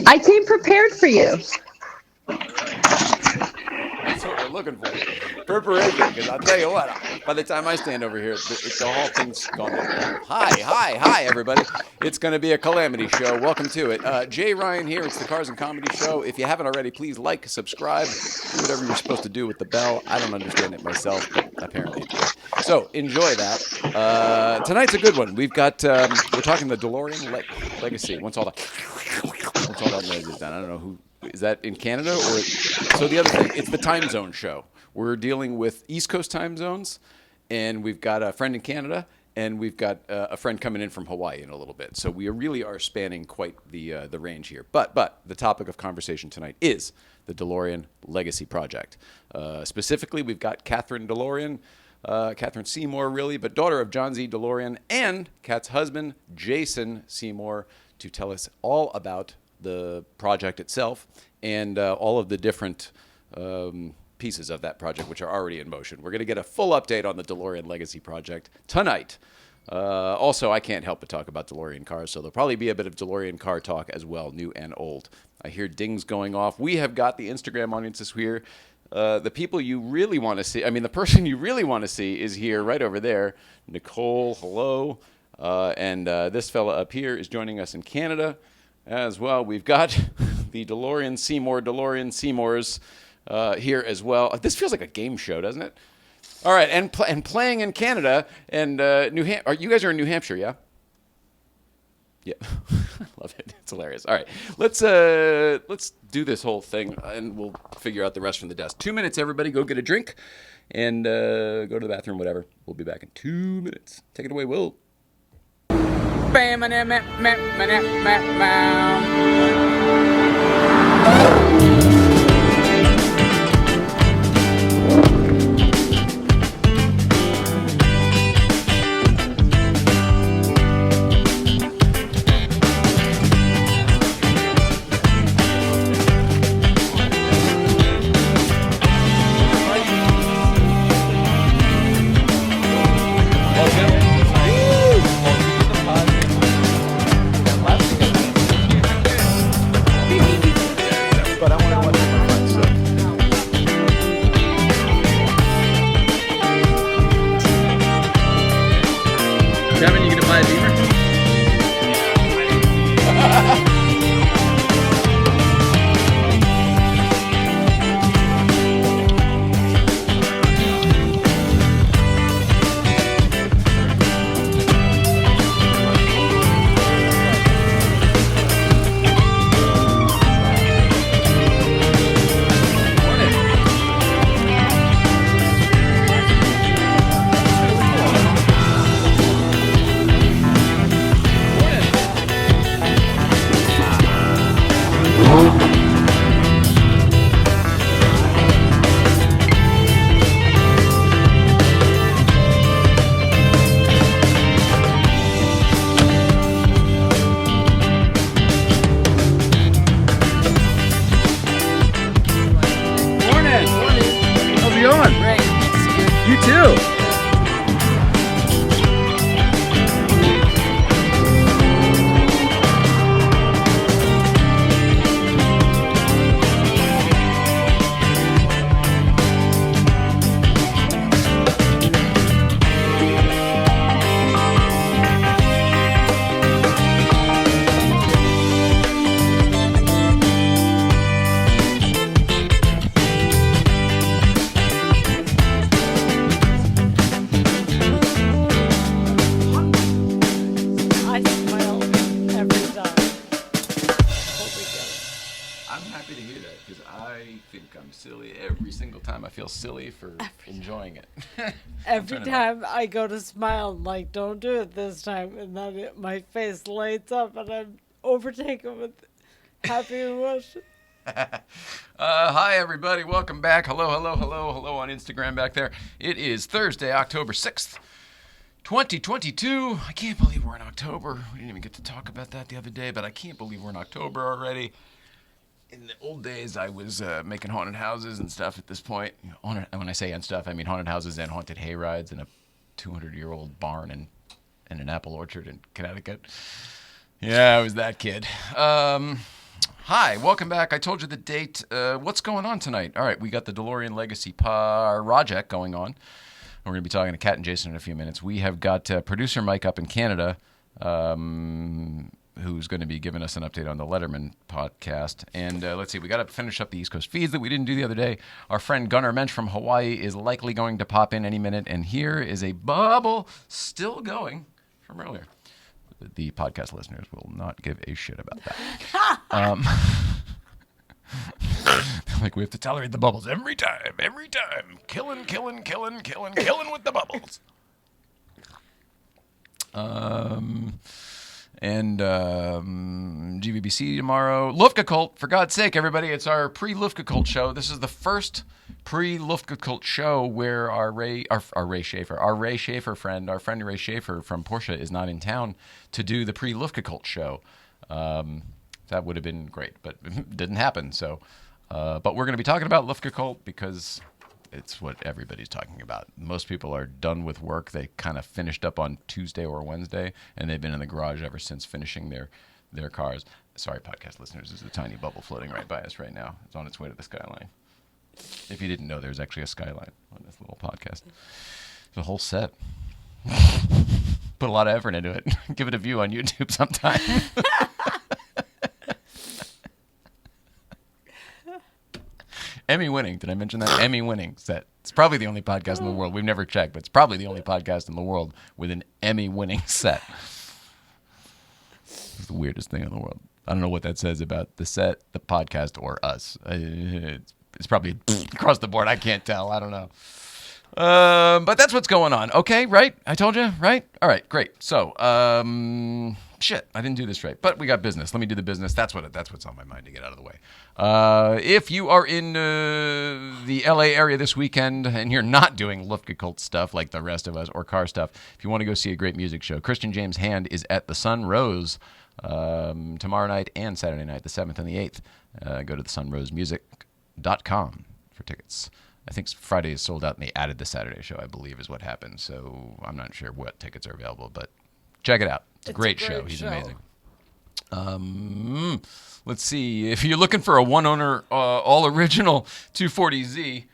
I came prepared for you. That's what we're looking for. Preparation, because I'll tell you what, by the time I stand over here, the whole thing's gone to hell. Hi, everybody. It's going to be a calamity show. Welcome to it. Jay Ryan here. It's the Cars and Comedy Show. If you haven't already, please like, subscribe, do whatever you're supposed to do with the bell. I don't understand it myself, but apparently it's good. So enjoy that. Tonight's a good one. We're talking the DeLorean legacy. Once all that noise is done, I don't know who is that in Canada or. So the other thing, it's the time zone show. We're dealing with East Coast time zones, and we've got a friend in Canada, and we've got a friend coming in from Hawaii in a little bit. So we really are spanning quite the range here. But the topic of conversation tonight is the DeLorean Legacy Project. Specifically, we've got Catherine DeLorean. Catherine Seymour, really, but daughter of John Z. DeLorean, and Kat's husband, Jason Seymour, to tell us all about the project itself and all of the different pieces of that project, which are already in motion. We're going to get a full update on the DeLorean Legacy Project tonight. Also, I can't help but talk about DeLorean cars, so there'll probably be a bit of DeLorean car talk as well, new and old. I hear dings going off. We have got the Instagram audiences here. The people you really want to see, the person you really want to see is here, right over there. Nicole, hello. And this fella up here is joining us in Canada as well. We've got the DeLorean Seymours here as well. This feels like a game show, doesn't it? All right, and playing in Canada and New Hampshire. You guys are in New Hampshire, yeah? Yeah, love it. It's hilarious. All right, let's do this whole thing, and we'll figure out the rest from the desk. 2 minutes, everybody. Go get a drink and go to the bathroom, whatever. We'll be back in 2 minutes. Take it away, Will. Kevin, you gonna buy a Beamer? Silly for enjoying it. Every time I go to smile, I'm like, don't do it this time. And then my face lights up and I'm overtaken with happy emotion. Hi, everybody. Welcome back. Hello on Instagram back there. It is Thursday, October 6th, 2022. I can't believe we're in October. We didn't even get to talk about that the other day, but I can't believe we're in October already. In the old days, I was making haunted houses and stuff at this point. And when I say and stuff, I mean haunted houses and haunted hay rides in a 200-year-old barn in an apple orchard in Connecticut. Yeah, I was that kid. Hi, welcome back. I told you the date. What's going on tonight? All right, we got the DeLorean Legacy Project going on. We're going to be talking to Kat and Jason in a few minutes. We have got producer Mike up in Canada, who's going to be giving us an update on the Letterman podcast. And let's see, we got to finish up the East Coast feeds that we didn't do the other day. Our friend Gunnar Mench from Hawaii is likely going to pop in any minute. And here is a bubble still going from earlier. The podcast listeners will not give a shit about that. Like we have to tolerate the bubbles every time. Killing with the bubbles. And GVBC tomorrow. Luftgekuhlt, for God's sake, everybody, it's our pre-Luftgekuhlt show. This is the first pre-Luftgekuhlt show where our Ray Schaefer friend from Porsche is not in town to do the pre-Luftgekuhlt show. That would have been great, but it didn't happen. So, but we're going to be talking about Luftgekuhlt because it's what everybody's talking about. Most people are done with work. They kind of finished up on Tuesday or Wednesday, and they've been in the garage ever since finishing their cars. Sorry, podcast listeners, there's a tiny bubble floating right by us right now. It's on its way to the skyline. If you didn't know, there's actually a skyline on this little podcast. It's a whole set. Put a lot of effort into it. Give it a view on YouTube sometime. Emmy winning. Did I mention that? Emmy winning set. It's probably the only podcast in the world. We've never checked, but it's probably the only podcast in the world with an Emmy winning set. It's the weirdest thing in the world. I don't know what that says about the set, the podcast, or us. It's probably across the board. I can't tell. I don't know. But that's what's going on. Okay, right? I told you, right? All right, great. So, shit, I didn't do this right. But we got business. Let me do the business. That's what's on my mind to get out of the way. If you are in the LA area this weekend and you're not doing Luftgekuhlt stuff like the rest of us or car stuff, if you want to go see a great music show, Christian James Hand is at the Sun Rose tomorrow night and Saturday night, the 7th and the 8th. Go to thesunrosemusic.com for tickets. I think Friday is sold out, and they added the Saturday show, I believe, is what happened. So I'm not sure what tickets are available, but check it out. It's a great show. He's amazing. Let's see. If you're looking for a one-owner, all-original 240Z,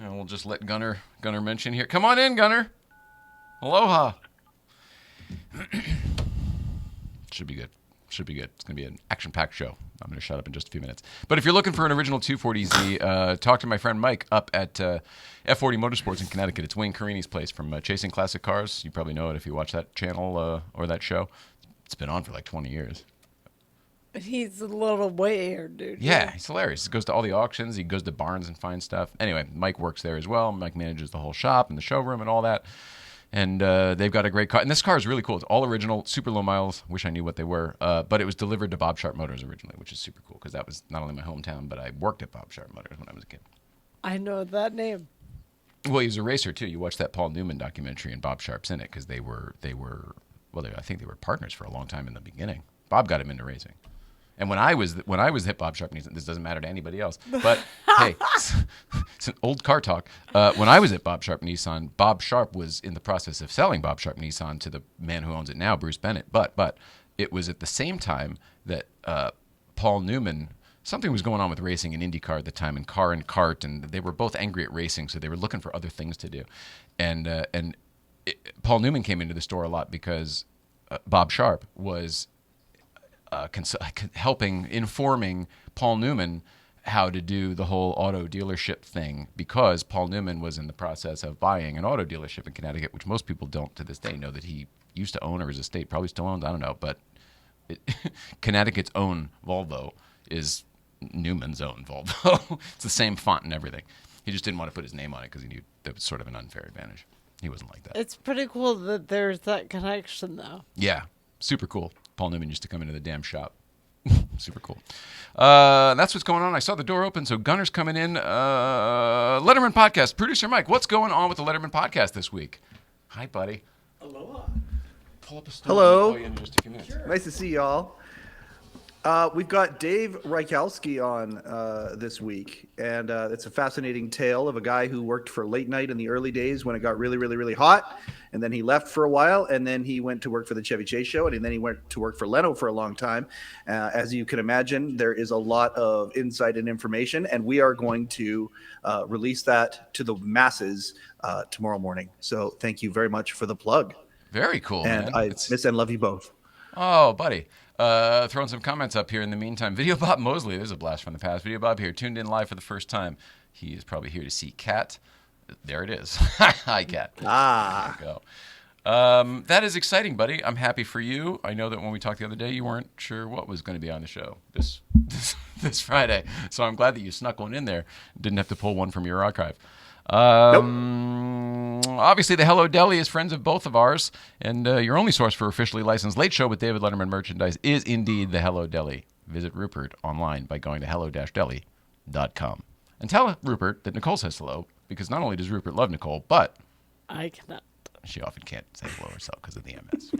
we'll just let Gunnar mention here. Come on in, Gunnar. Aloha. Should be good. It's going to be an action-packed show. I'm going to shut up in just a few minutes. But if you're looking for an original 240Z, talk to my friend Mike up at F40 Motorsports in Connecticut. It's Wayne Carini's place from Chasing Classic Cars. You probably know it if you watch that channel or that show. It's been on for like 20 years. He's a little weird, dude. Yeah, he's hilarious. He goes to all the auctions. He goes to barns and finds stuff. Anyway, Mike works there as well. Mike manages the whole shop and the showroom and all that. And they've got a great car. And this car is really cool. It's all original, super low miles. Wish I knew what they were. But it was delivered to Bob Sharp Motors originally, which is super cool because that was not only my hometown, but I worked at Bob Sharp Motors when I was a kid. I know that name. Well, he was a racer, too. You watch that Paul Newman documentary, and Bob Sharp's in it because I think they were partners for a long time in the beginning. Bob got him into racing. And when I was at Bob Sharp Nissan, this doesn't matter to anybody else, but hey, it's an old car talk. When I was at Bob Sharp Nissan, Bob Sharp was in the process of selling Bob Sharp Nissan to the man who owns it now, Bruce Bennett. But it was at the same time that Paul Newman, something was going on with racing in IndyCar at the time, and Car and Kart, and they were both angry at racing, so they were looking for other things to do. And Paul Newman came into the store a lot because Bob Sharp was informing Paul Newman how to do the whole auto dealership thing because Paul Newman was in the process of buying an auto dealership in Connecticut, which most people don't to this day know that he used to own or his estate probably still owns. I don't know, but Connecticut's own Volvo is Newman's own Volvo. It's the same font and everything. He just didn't want to put his name on it because he knew that was sort of an unfair advantage. He wasn't like that. It's pretty cool that there's that connection, though. Yeah, super cool. Paul Newman used to come into the damn shop. Super cool. That's what's going on. I saw the door open, so Gunner's coming in. Letterman Podcast. Producer Mike, what's going on with the Letterman Podcast this week? Hi, buddy. Aloha. Pull up a stool. Hello. I'll call you in just a few minutes. Sure. Nice to see y'all. We've got Dave Rykalski on this week, and it's a fascinating tale of a guy who worked for late night in the early days when it got really, really, really hot, and then he left for a while, and then he went to work for the Chevy Chase Show, and then he went to work for Leno for a long time. As you can imagine, there is a lot of insight and information, and we are going to release that to the masses tomorrow morning. So thank you very much for the plug. Very cool, and man. I miss and love you both. Oh, buddy. Throwing some comments up here in the meantime. Video Bob Mosley, there's a blast from the past. Video Bob here, tuned in live for the first time. He is probably here to see Kat. There it is. Hi, Kat. Ah. There you go. That is exciting, buddy. I'm happy for you. I know that when we talked the other day, you weren't sure what was going to be on the show this Friday. So I'm glad that you snuck one in there. Didn't have to pull one from your archive. Obviously, the Hello Deli is friends of both of ours, and your only source for officially licensed Late Show with David Letterman merchandise is indeed the Hello Deli. Visit Rupert online by going to hello-deli.com. And tell Rupert that Nicole says hello, because not only does Rupert love Nicole, but I cannot. she often can't say hello herself because of the MS.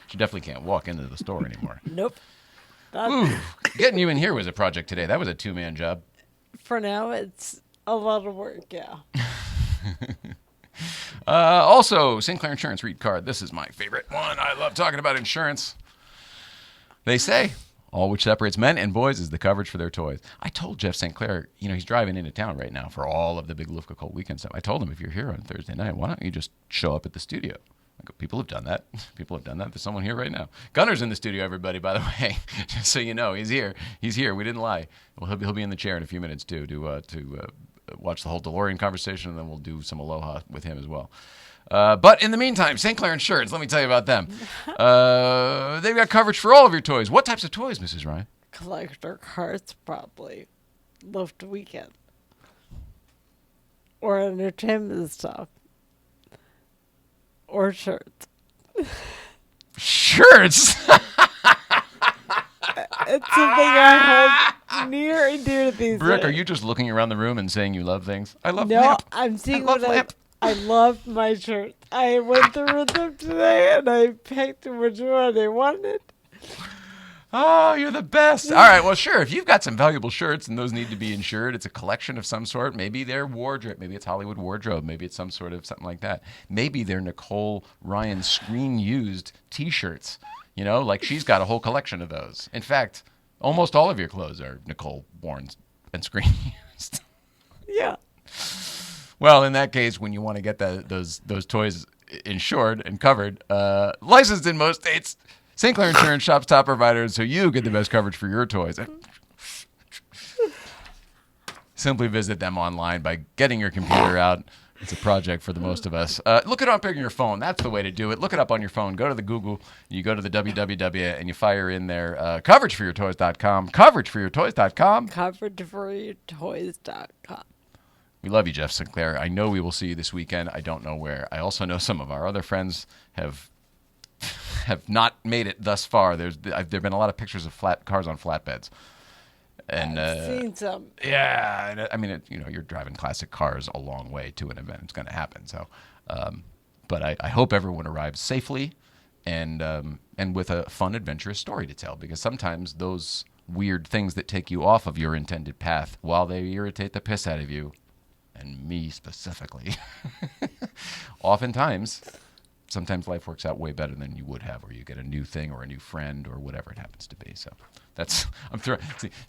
She definitely can't walk into the store anymore. Nope. Ooh, getting you in here was a project today. That was a two-man job. For now, it's a lot of work, yeah. Also, Sinclair Insurance REIT card. This is my favorite one. I love talking about insurance. They say all which separates men and boys is the coverage for their toys. I told Jeff St. Clair, he's driving into town right now for all of the big Luftgekuhlt weekend stuff. I told him, if you're here on Thursday night, why don't you just show up at the studio? I go, people have done that. People have done that. There's someone here right now. Gunner's in the studio, everybody, by the way. Just so you know, he's here. He's here. We didn't lie. Well, he'll be in the chair in a few minutes, too, to watch the whole DeLorean conversation, and then we'll do some aloha with him as well. But in the meantime, St. Clair Insurance, let me tell you about them. They've got coverage for all of your toys. What types of toys, Mrs. Ryan? Collector cards, probably. Luft weekend. Or entertainment stuff. Or shirts. Shirts? It's something I hold near and dear to these Brick, days. are you just looking around the room and saying you love things? I love No, lamp. I'm seeing I love what lamp. I love my shirts. I went through them today and I picked which one I wanted. Oh, you're the best. All right, well, sure. If you've got some valuable shirts and those need to be insured, it's a collection of some sort. Maybe they're wardrobe. Maybe it's Hollywood wardrobe. Maybe it's some sort of something like that. Maybe they're Nicole Ryan screen-used T-shirts. Like she's got a whole collection of those. In fact, almost all of your clothes are Nicole worn and screen-used. Yeah. Well, in that case, when you want to get those toys insured and covered, licensed in most states, St. Clair Insurance shops top providers so you get the best coverage for your toys. Simply visit them online by getting your computer out. It's a project for the most of us. Look it up on your phone. That's the way to do it. Look it up on your phone. Go to the Google. You go to the www and you fire in there coverageforyourtoys.com. Coverageforyourtoys.com. Coverageforyourtoys.com. We love you, Jeff Sinclair. I know we will see you this weekend. I don't know where. I also know some of our other friends have not made it thus far. There've been a lot of pictures of cars on flatbeds. And I've seen some. Yeah, and I mean, you're driving classic cars a long way to an event. It's going to happen. So, but I hope everyone arrives safely and with a fun, adventurous story to tell. Because sometimes those weird things that take you off of your intended path, while they irritate the piss out of you, and me specifically, sometimes life works out way better than you would have, or you get a new thing or a new friend or whatever it happens to be. So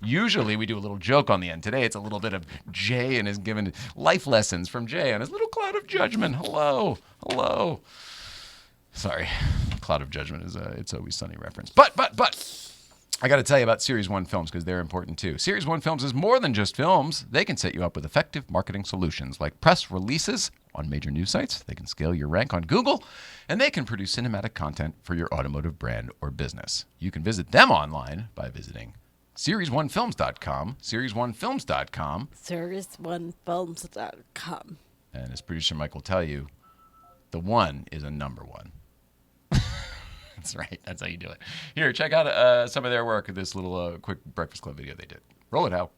usually we do a little joke on the end. Today it's a little bit of Jay and is given life lessons from Jay on his little cloud of judgment. Hello. Sorry, cloud of judgment is a It's Always Sunny reference. But I got to tell you about Series 1 Films because they're important too. Series 1 Films is more than just films. They can set you up with effective marketing solutions like press releases on major news sites. They can scale your rank on Google, and they can produce cinematic content for your automotive brand or business. You can visit them online by visiting series1films.com, series1films.com. Series1films.com. And as producer Mike will tell you, the one is a number one. That's right. That's how you do it. Here, check out some of their work at this little quick Breakfast Club video they did. Roll it out.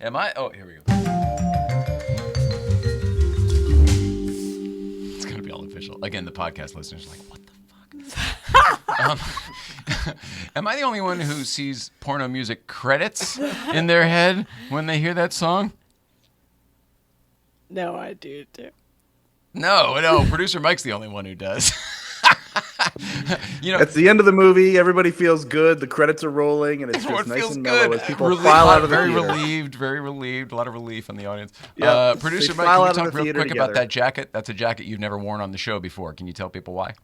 Am I? Oh, here we go. It's going to be all official. Again, the podcast listeners are like, what the fuck? Am I the only one who sees porno music credits in their head when they hear that song? No, I do too. No. Producer Mike's the only one who does. It's the end of the movie. Everybody feels good. The credits are rolling, and it's just nice and mellow as people file out of the theater. Very relieved. A lot of relief in the audience. Yeah, Producer Mike, can you talk real quick about that jacket? That's a jacket you've never worn on the show before. Can you tell people why?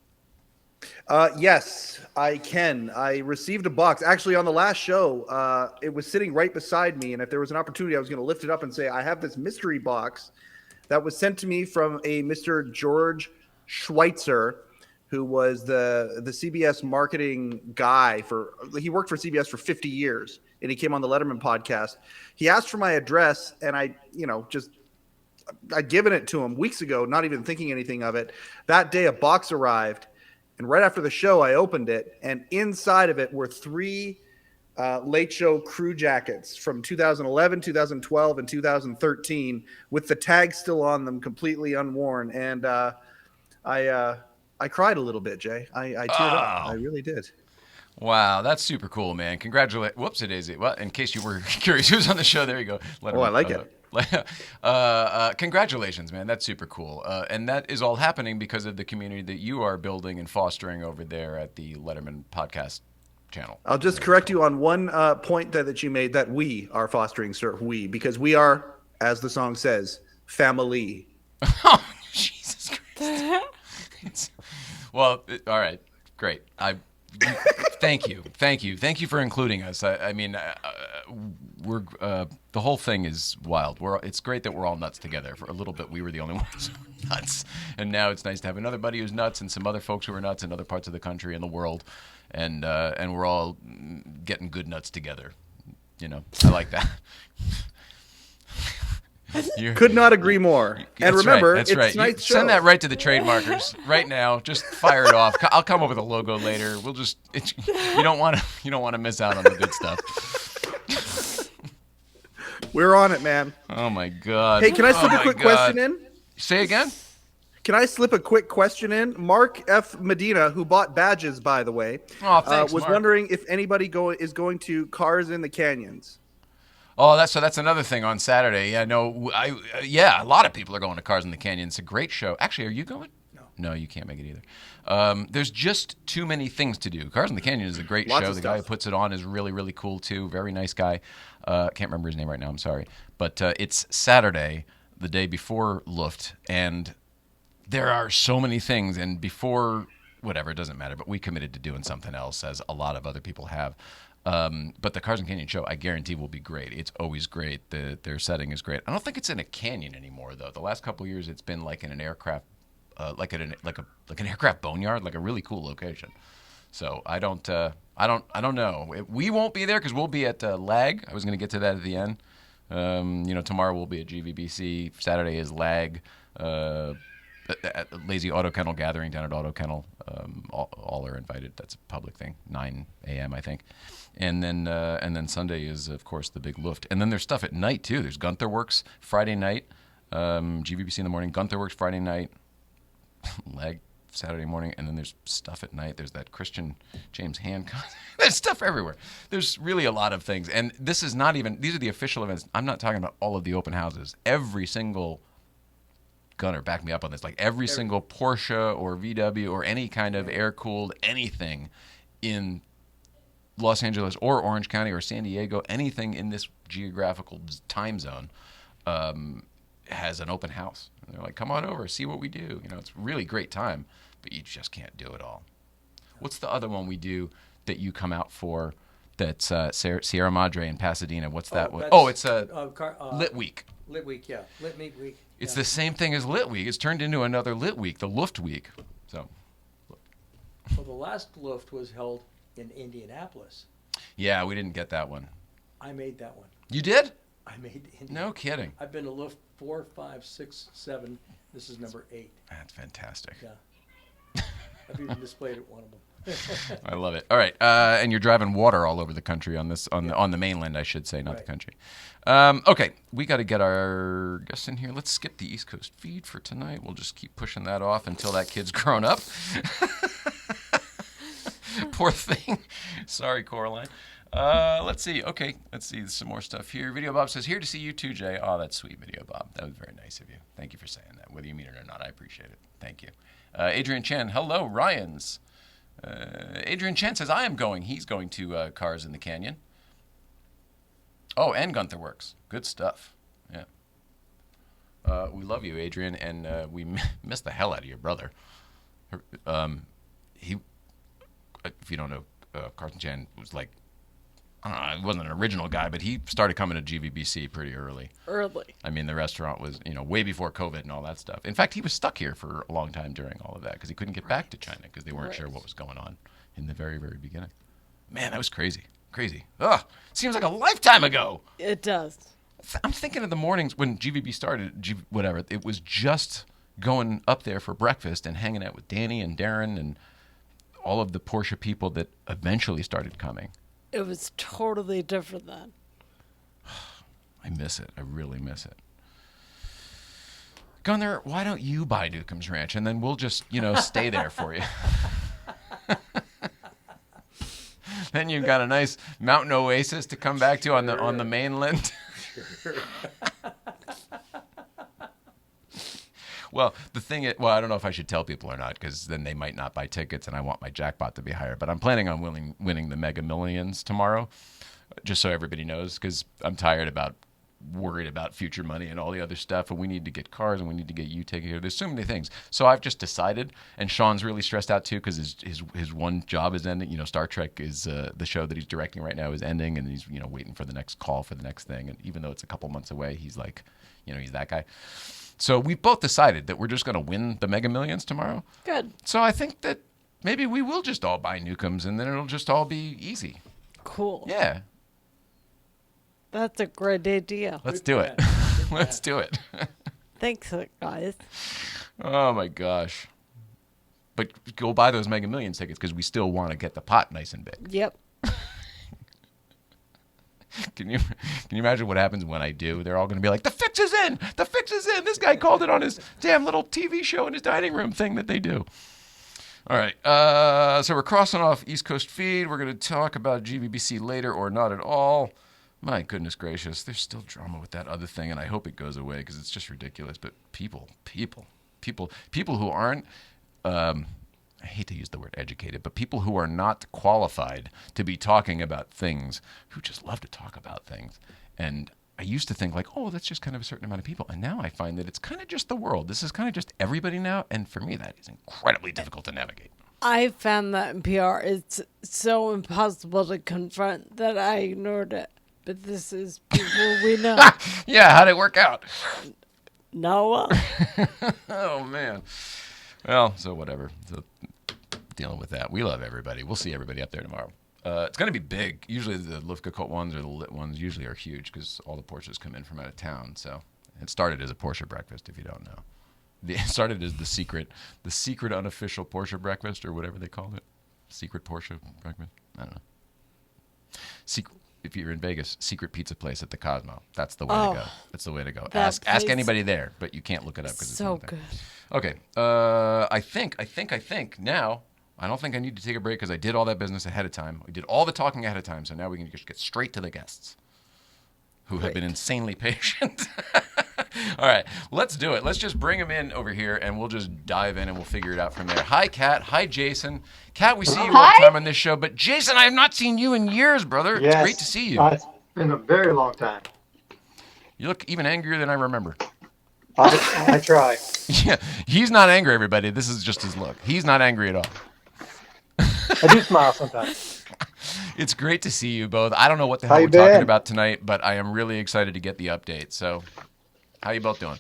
Yes, I can. I received a box. Actually, on the last show, it was sitting right beside me, and if there was an opportunity, I was going to lift it up and say, I have this mystery box that was sent to me from a Mr. George Schweitzer, who was the CBS marketing guy he worked for CBS for 50 years, and he came on the Letterman podcast. He asked for my address, and I'd given it to him weeks ago, not even thinking anything of it. That day, a box arrived, and right after the show, I opened it, and inside of it were 3 Late Show crew jackets from 2011, 2012, and 2013 with the tag still on them, completely unworn. And I cried a little bit, Jay. I teared up. I really did. Wow, that's super cool, man. Congratulations. Whoops-a-daisy. Well, in case you were curious who's on the show, there you go. I like it. Congratulations, man. That's super cool. And that is all happening because of the community that you are building and fostering over there at the Letterman podcast channel. I'll just correct you on one point that you made, that we are fostering, sir. We, because we are, as the song says, family. Oh, Jesus Christ. Well, all right. Great. Thank you for including us. I mean, we're the whole thing is wild. It's great that we're all nuts together. For a little bit, we were the only ones who were nuts, and now it's nice to have another buddy who's nuts and some other folks who are nuts in other parts of the country and the world, and we're all getting good nuts together. You know, I like that. Could not agree more. And remember, that's it's right. tonight's show. Send that right to the trademarkers right now. Just fire it off. I'll come up with a logo later. We'll just you don't want to miss out on the good stuff. We're on it, man. Oh my God. Hey, can I slip a quick question in? Say again? Can I slip a quick question in? Mark F. Medina, who bought badges, by the way, thanks, was Mark. wondering if anybody is going to Cars in the Canyons. Oh, that's another thing on Saturday. Yeah, no, a lot of people are going to Cars in the Canyon. It's a great show. Actually, are you going? No, you can't make it either. There's just too many things to do. Cars in the Canyon is a great show. The guy who puts it on is really, really cool too. Very nice guy. Can't remember his name right now. I'm sorry, but it's Saturday, the day before Luft, and there are so many things. And before whatever, it doesn't matter. But we committed to doing something else, as a lot of other people have. But the Cars and Canyon show, I guarantee, will be great. It's always great. Their setting is great. I don't think it's in a canyon anymore, though. The last couple of years, it's been like in an aircraft, like an aircraft boneyard, like a really cool location. So I don't know. We won't be there because we'll be at LAG. I was going to get to that at the end. Tomorrow we'll be at GVBC. Saturday is LAG. At Lazy Auto Kennel Gathering down at Auto Kennel. All are invited. That's a public thing. 9 a.m. I think. And then Sunday is, of course, the big Luft. And then there's stuff at night, too. There's Gunther Works Friday night, GVBC in the morning, Gunther Works Friday night, Leg Saturday morning, and then there's stuff at night. There's that Christian James Hand concert. There's stuff everywhere. There's really a lot of things. And this is not even, these are the official events. I'm not talking about all of the open houses. Every single Gunner, back me up on this. Like every single Porsche or VW or any kind of air-cooled anything in Los Angeles or Orange County or San Diego, anything in this geographical time zone has an open house. And they're like, come on over, see what we do. It's a really great time, but you just can't do it all. What's the other one we do that you come out for that's Sierra Madre in Pasadena? What's that one? Oh, it's Lit Week. Lit Week, yeah. Lit Meat Week. It's the same thing as Lit Week. It's turned into another Lit Week, the Luft Week. So, well, the last Luft was held in Indianapolis. Yeah, we didn't get that one. I made that one. You did? I made Indianapolis. No kidding. I've been to Luft 4, 5, 6, 7. This is number 8. That's fantastic. Yeah. I've even displayed at one of them. I love it. All right, and you're driving water all over the country on the mainland, I should say, not the country. Okay, we got to get our guests in here. Let's skip the East Coast feed for tonight. We'll just keep pushing that off until that kid's grown up. Poor thing. Sorry, Coraline. Let's see. Okay, let's see some more stuff here. Video Bob says, here to see you too, Jay. Oh, that's sweet, Video Bob. That was very nice of you. Thank you for saying that. Whether you mean it or not, I appreciate it. Thank you. Adrian Chen, hello, Ryans. Adrian Chen says, I am going. He's going to Cars in the Canyon. Oh, and Gunther Works. Good stuff. Yeah. We love you, Adrian, and we miss the hell out of your brother. If you don't know, Carson Chan was like, I don't know, he wasn't an original guy, but he started coming to GVBC pretty early. I mean, the restaurant was, way before COVID and all that stuff. In fact, he was stuck here for a long time during all of that because he couldn't get back to China because they weren't sure what was going on in the very, very beginning. Man, that was crazy. Crazy. Ugh, seems like a lifetime ago. It does. I'm thinking of the mornings when GVB started, whatever. It was just going up there for breakfast and hanging out with Danny and Darren and all of the Porsche people that eventually started coming. It was totally different then. I miss it. I really miss it. Gunnar, why don't you buy Newcomb's Ranch and then we'll just, stay there for you. Then you've got a nice mountain oasis to come back to on the mainland. Sure. Well, the thing is, I don't know if I should tell people or not because then they might not buy tickets and I want my jackpot to be higher. But I'm planning on winning the Mega Millions tomorrow, just so everybody knows, because I'm worried about future money and all the other stuff. And we need to get cars and we need to get you taken care of. There's so many things. So I've just decided, and Sean's really stressed out too because his one job is ending. Star Trek is the show that he's directing right now is ending, and he's waiting for the next call for the next thing. And even though it's a couple months away, he's like, he's that guy. So we've both decided that we're just going to win the Mega Millions tomorrow. Good. So I think that maybe we will just all buy Newcombs and then it'll just all be easy. Cool. Yeah. That's a great idea. Let's do it. Let's do it. Thanks, guys. Oh, my gosh. But go buy those Mega Millions tickets because we still want to get the pot nice and big. Yep. Can you imagine what happens when I do? They're all going to be like, the fix is in! The fix is in! This guy called it on his damn little TV show in his dining room thing that they do. All right. So we're crossing off East Coast feed. We're going to talk about GVBC later or not at all. My goodness gracious. There's still drama with that other thing, and I hope it goes away because it's just ridiculous. But people who aren't... I hate to use the word educated, but people who are not qualified to be talking about things, who just love to talk about things. And I used to think like, oh, that's just kind of a certain amount of people. And now I find that it's kind of just the world. This is kind of just everybody now. And for me, that is incredibly difficult to navigate. I found that in PR, it's so impossible to confront that I ignored it. But this is people we know. Yeah, how'd it work out? No. Oh, man. Well, so whatever. So dealing with that. We love everybody. We'll see everybody up there tomorrow. It's going to be big. Usually the Luftgekuhlt ones or the lit ones usually are huge because all the Porsches come in from out of town. So it started as a Porsche breakfast, if you don't know. It started as the secret unofficial Porsche breakfast or whatever they called it. Secret Porsche breakfast. I don't know. If you're in Vegas, secret pizza place at the Cosmo. That's the way to go. That's the way to go. Ask anybody there, but you can't look it up because it's so not there. good. Okay. I think now. I don't think I need to take a break because I did all that business ahead of time. We did all the talking ahead of time, so now we can just get straight to the guests, who have been insanely patient. All right, let's do it. Let's just bring them in over here, and we'll just dive in, and we'll figure it out from there. Hi, Kat. Hi, Jason. Kat, we see you all the time on this show, but Jason, I have not seen you in years, brother. Yes. It's great to see you. It's been a very long time. You look even angrier than I remember. I try. Yeah, he's not angry, everybody. This is just his look. He's not angry at all. I do smile sometimes. It's great to see you both. I don't know what the hell we're talking about tonight, but I am really excited to get the update. So, how you both doing?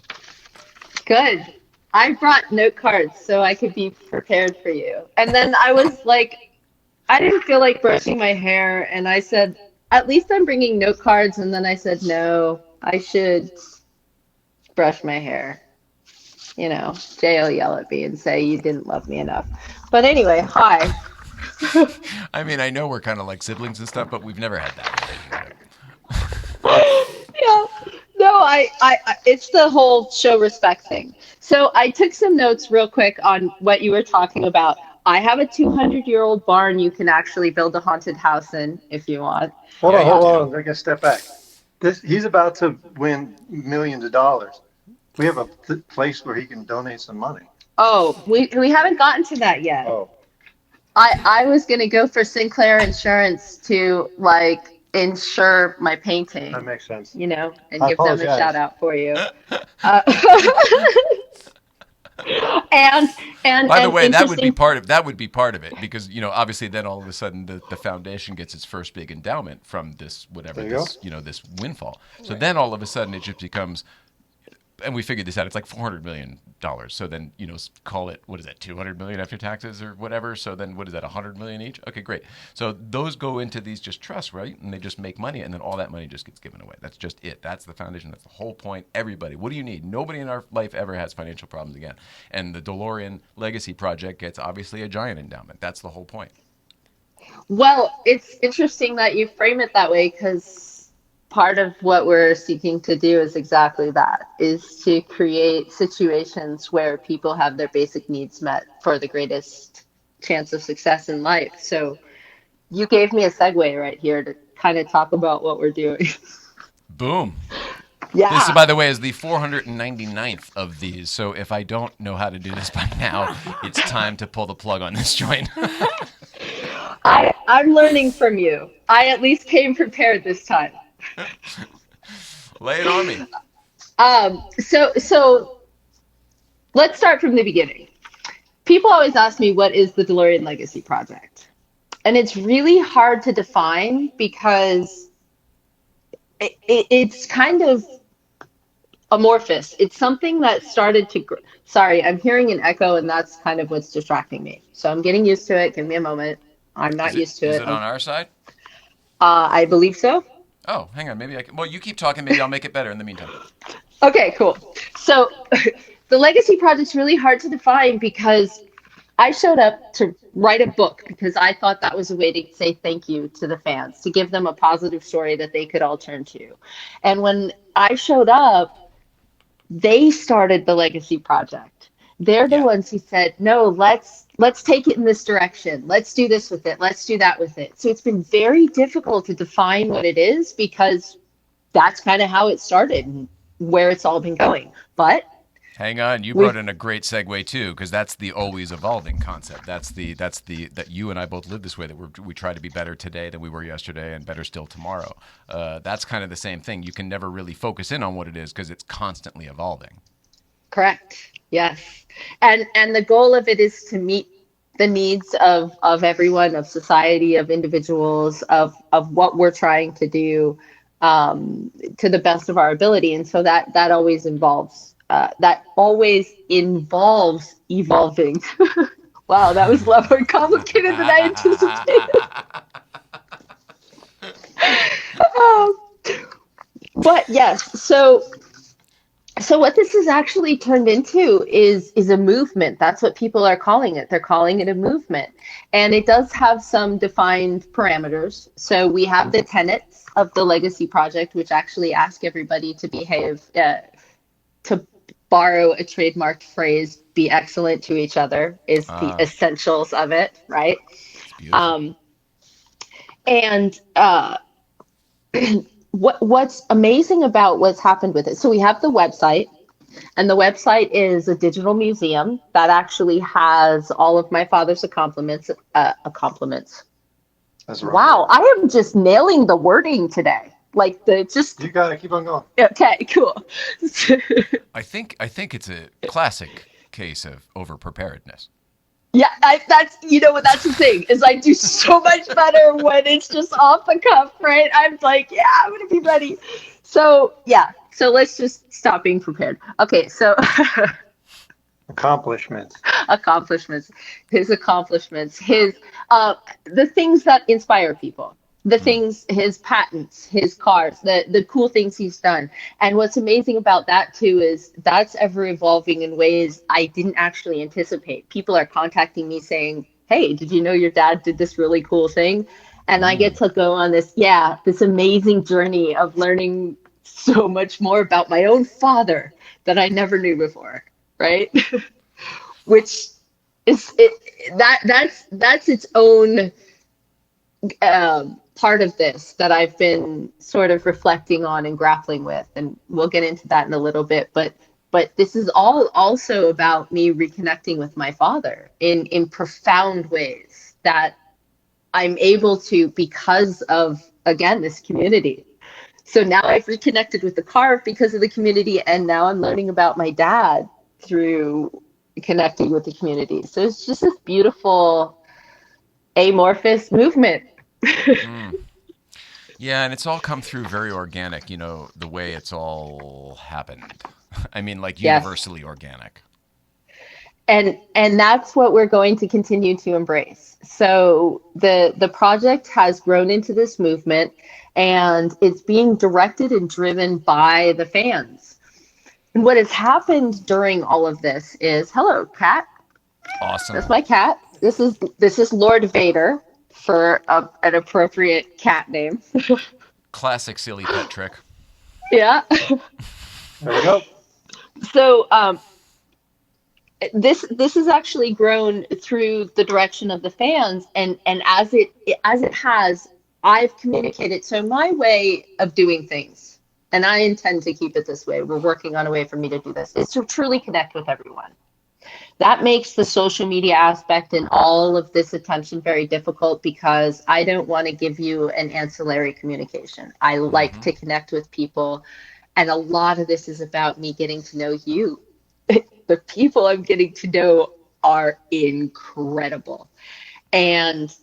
Good. I brought note cards so I could be prepared for you. And then I was like, I didn't feel like brushing my hair, and I said, at least I'm bringing note cards. And then I said, no, I should brush my hair. Jay will yell at me and say you didn't love me enough. But anyway, hi. I mean, I know we're kind of like siblings and stuff, but we've never had that relationship. Yeah. No, it's the whole show respect thing. So I took some notes real quick on what you were talking about. I have a 200-year-old barn you can actually build a haunted house in if you want. Hold Yeah, on, you hold do. on. I gotta step back. He's about to win millions of dollars. We have a place where he can donate some money. Oh, we haven't gotten to that yet. Oh, I was gonna go for Sinclair Insurance to like insure my that painting, makes sense. and I give them a shout apologize. out for you. Uh, and By the and way, interesting. that would be part of it because obviously then all of a sudden the foundation gets its first big endowment from this whatever There you go. this this windfall. So then all of a sudden it just becomes, and we figured this out. It's like $400 million. So then call it, what is that, 200 million after taxes or whatever. So then what is that, 100 million each? Okay, great. So those go into these just trusts, right? And they just make money, and then all that money just gets given away. That's just it. That's the foundation. That's the whole point. Everybody, what do you need? Nobody in our life ever has financial problems again. And the DeLorean Legacy Project gets obviously a giant endowment. That's the whole point. Well, it's interesting that you frame it that way because part of what we're seeking to do is exactly that, is to create situations where people have their basic needs met for the greatest chance of success in life. So you gave me a segue right here to kind of talk about what we're doing. Boom. This, Yeah. by the way, is the 499th of these. So if I don't know how to do this by now, it's time to pull the plug on this joint. I'm learning from you. I at least came prepared this time. Lay it on me. So let's start from the beginning. People always ask me, what is the DeLorean Legacy Project? And it's really hard to define because it's kind of amorphous. It's something that started to Sorry, I'm hearing an echo, and that's kind of what's distracting me. So I'm getting used to it. Give me a moment. I'm not used to Is it. it on our side? I believe so. Oh, hang on. Maybe I can. Well, you keep talking. Maybe I'll make it better in the meantime. Okay, cool. So the legacy project's really hard to define because I showed up to write a book because I thought that was a way to say thank you to the fans, to give them a positive story that they could all turn to. And when I showed up, they started the legacy project. They're the Yeah. ones who said, "No, let's take it in this direction. Let's do this with it. Let's do that with it." So it's been very difficult to define what it is because that's kind of how it started and where it's all been going. But Hang on, you we brought in a great segue too, because that's the always evolving concept. That's the that you and I both live this way. That we try to be better today than we were yesterday, and better still tomorrow. That's kind of the same thing. You can never really focus in on what it is because it's constantly evolving. Correct. Yes. And the goal of it is to meet the needs of everyone, of society, of individuals, of what we're trying to do to the best of our ability. And so that always involves evolving. Wow, that was a lot more complicated than I anticipated. Um, but yes, so what this has actually turned into is a movement. That's what people are calling it. They're calling it a movement. And it does have some defined parameters. So we have the tenets of the Legacy Project, which actually ask everybody to behave, to borrow a trademarked phrase, be excellent to each other is the Ah, essentials of it, right? it's beautiful. Um, and what's amazing about what's happened with it, so we have the website. And the website is a digital museum that actually has all of my father's accomplishments. Accomplishments. That's the wrong Wow, word. I am just nailing the wording today. Like the just You got to keep on going. okay, cool. I think it's a classic case of over preparedness. Yeah, that's what that's the thing is I do so much better when it's just off the cuff, right? I'm like, yeah, I'm gonna be ready. So yeah, so let's just stop being prepared. Okay, so Accomplishments. accomplishments, his the things that inspire people, the Hmm. things, his patents, his cars, the cool things he's done. And what's amazing about that too is that's ever evolving in ways I didn't actually anticipate. People are contacting me saying, hey, did you know your dad did this really cool thing? And I get Mm. to go on this amazing journey of learning so much more about my own father that I never knew before, right? Which is that's its own part of this that I've been sort of reflecting on and grappling with, and we'll get into that in a little bit. But this is all also about me reconnecting with my father in profound ways that I'm able to because of, again, this community. So now I've reconnected with the car because of the community, and now I'm learning about my dad through connecting with the community. So it's just this beautiful amorphous movement. Mm. Yeah, and it's all come through very organic, the way it's all happened. I mean, like Yes. universally organic. And that's what we're going to continue to embrace. So the project has grown into this movement, and it's being directed and driven by the fans. And what has happened during all of this is, hello, cat. Awesome. That's my cat. This is Lord Vader for an appropriate cat name. Classic silly pet trick. Yeah. There we go. So this has actually grown through the direction of the fans, and as it has, I've communicated. So my way of doing things, and I intend to keep it this way, we're working on a way for me to do this, is to truly connect with everyone. That makes the social media aspect and all of this attention very difficult because I don't want to give you an ancillary communication. I like Mm-hmm. to connect with people, and a lot of this is about me getting to know you. The people I'm getting to know are incredible. And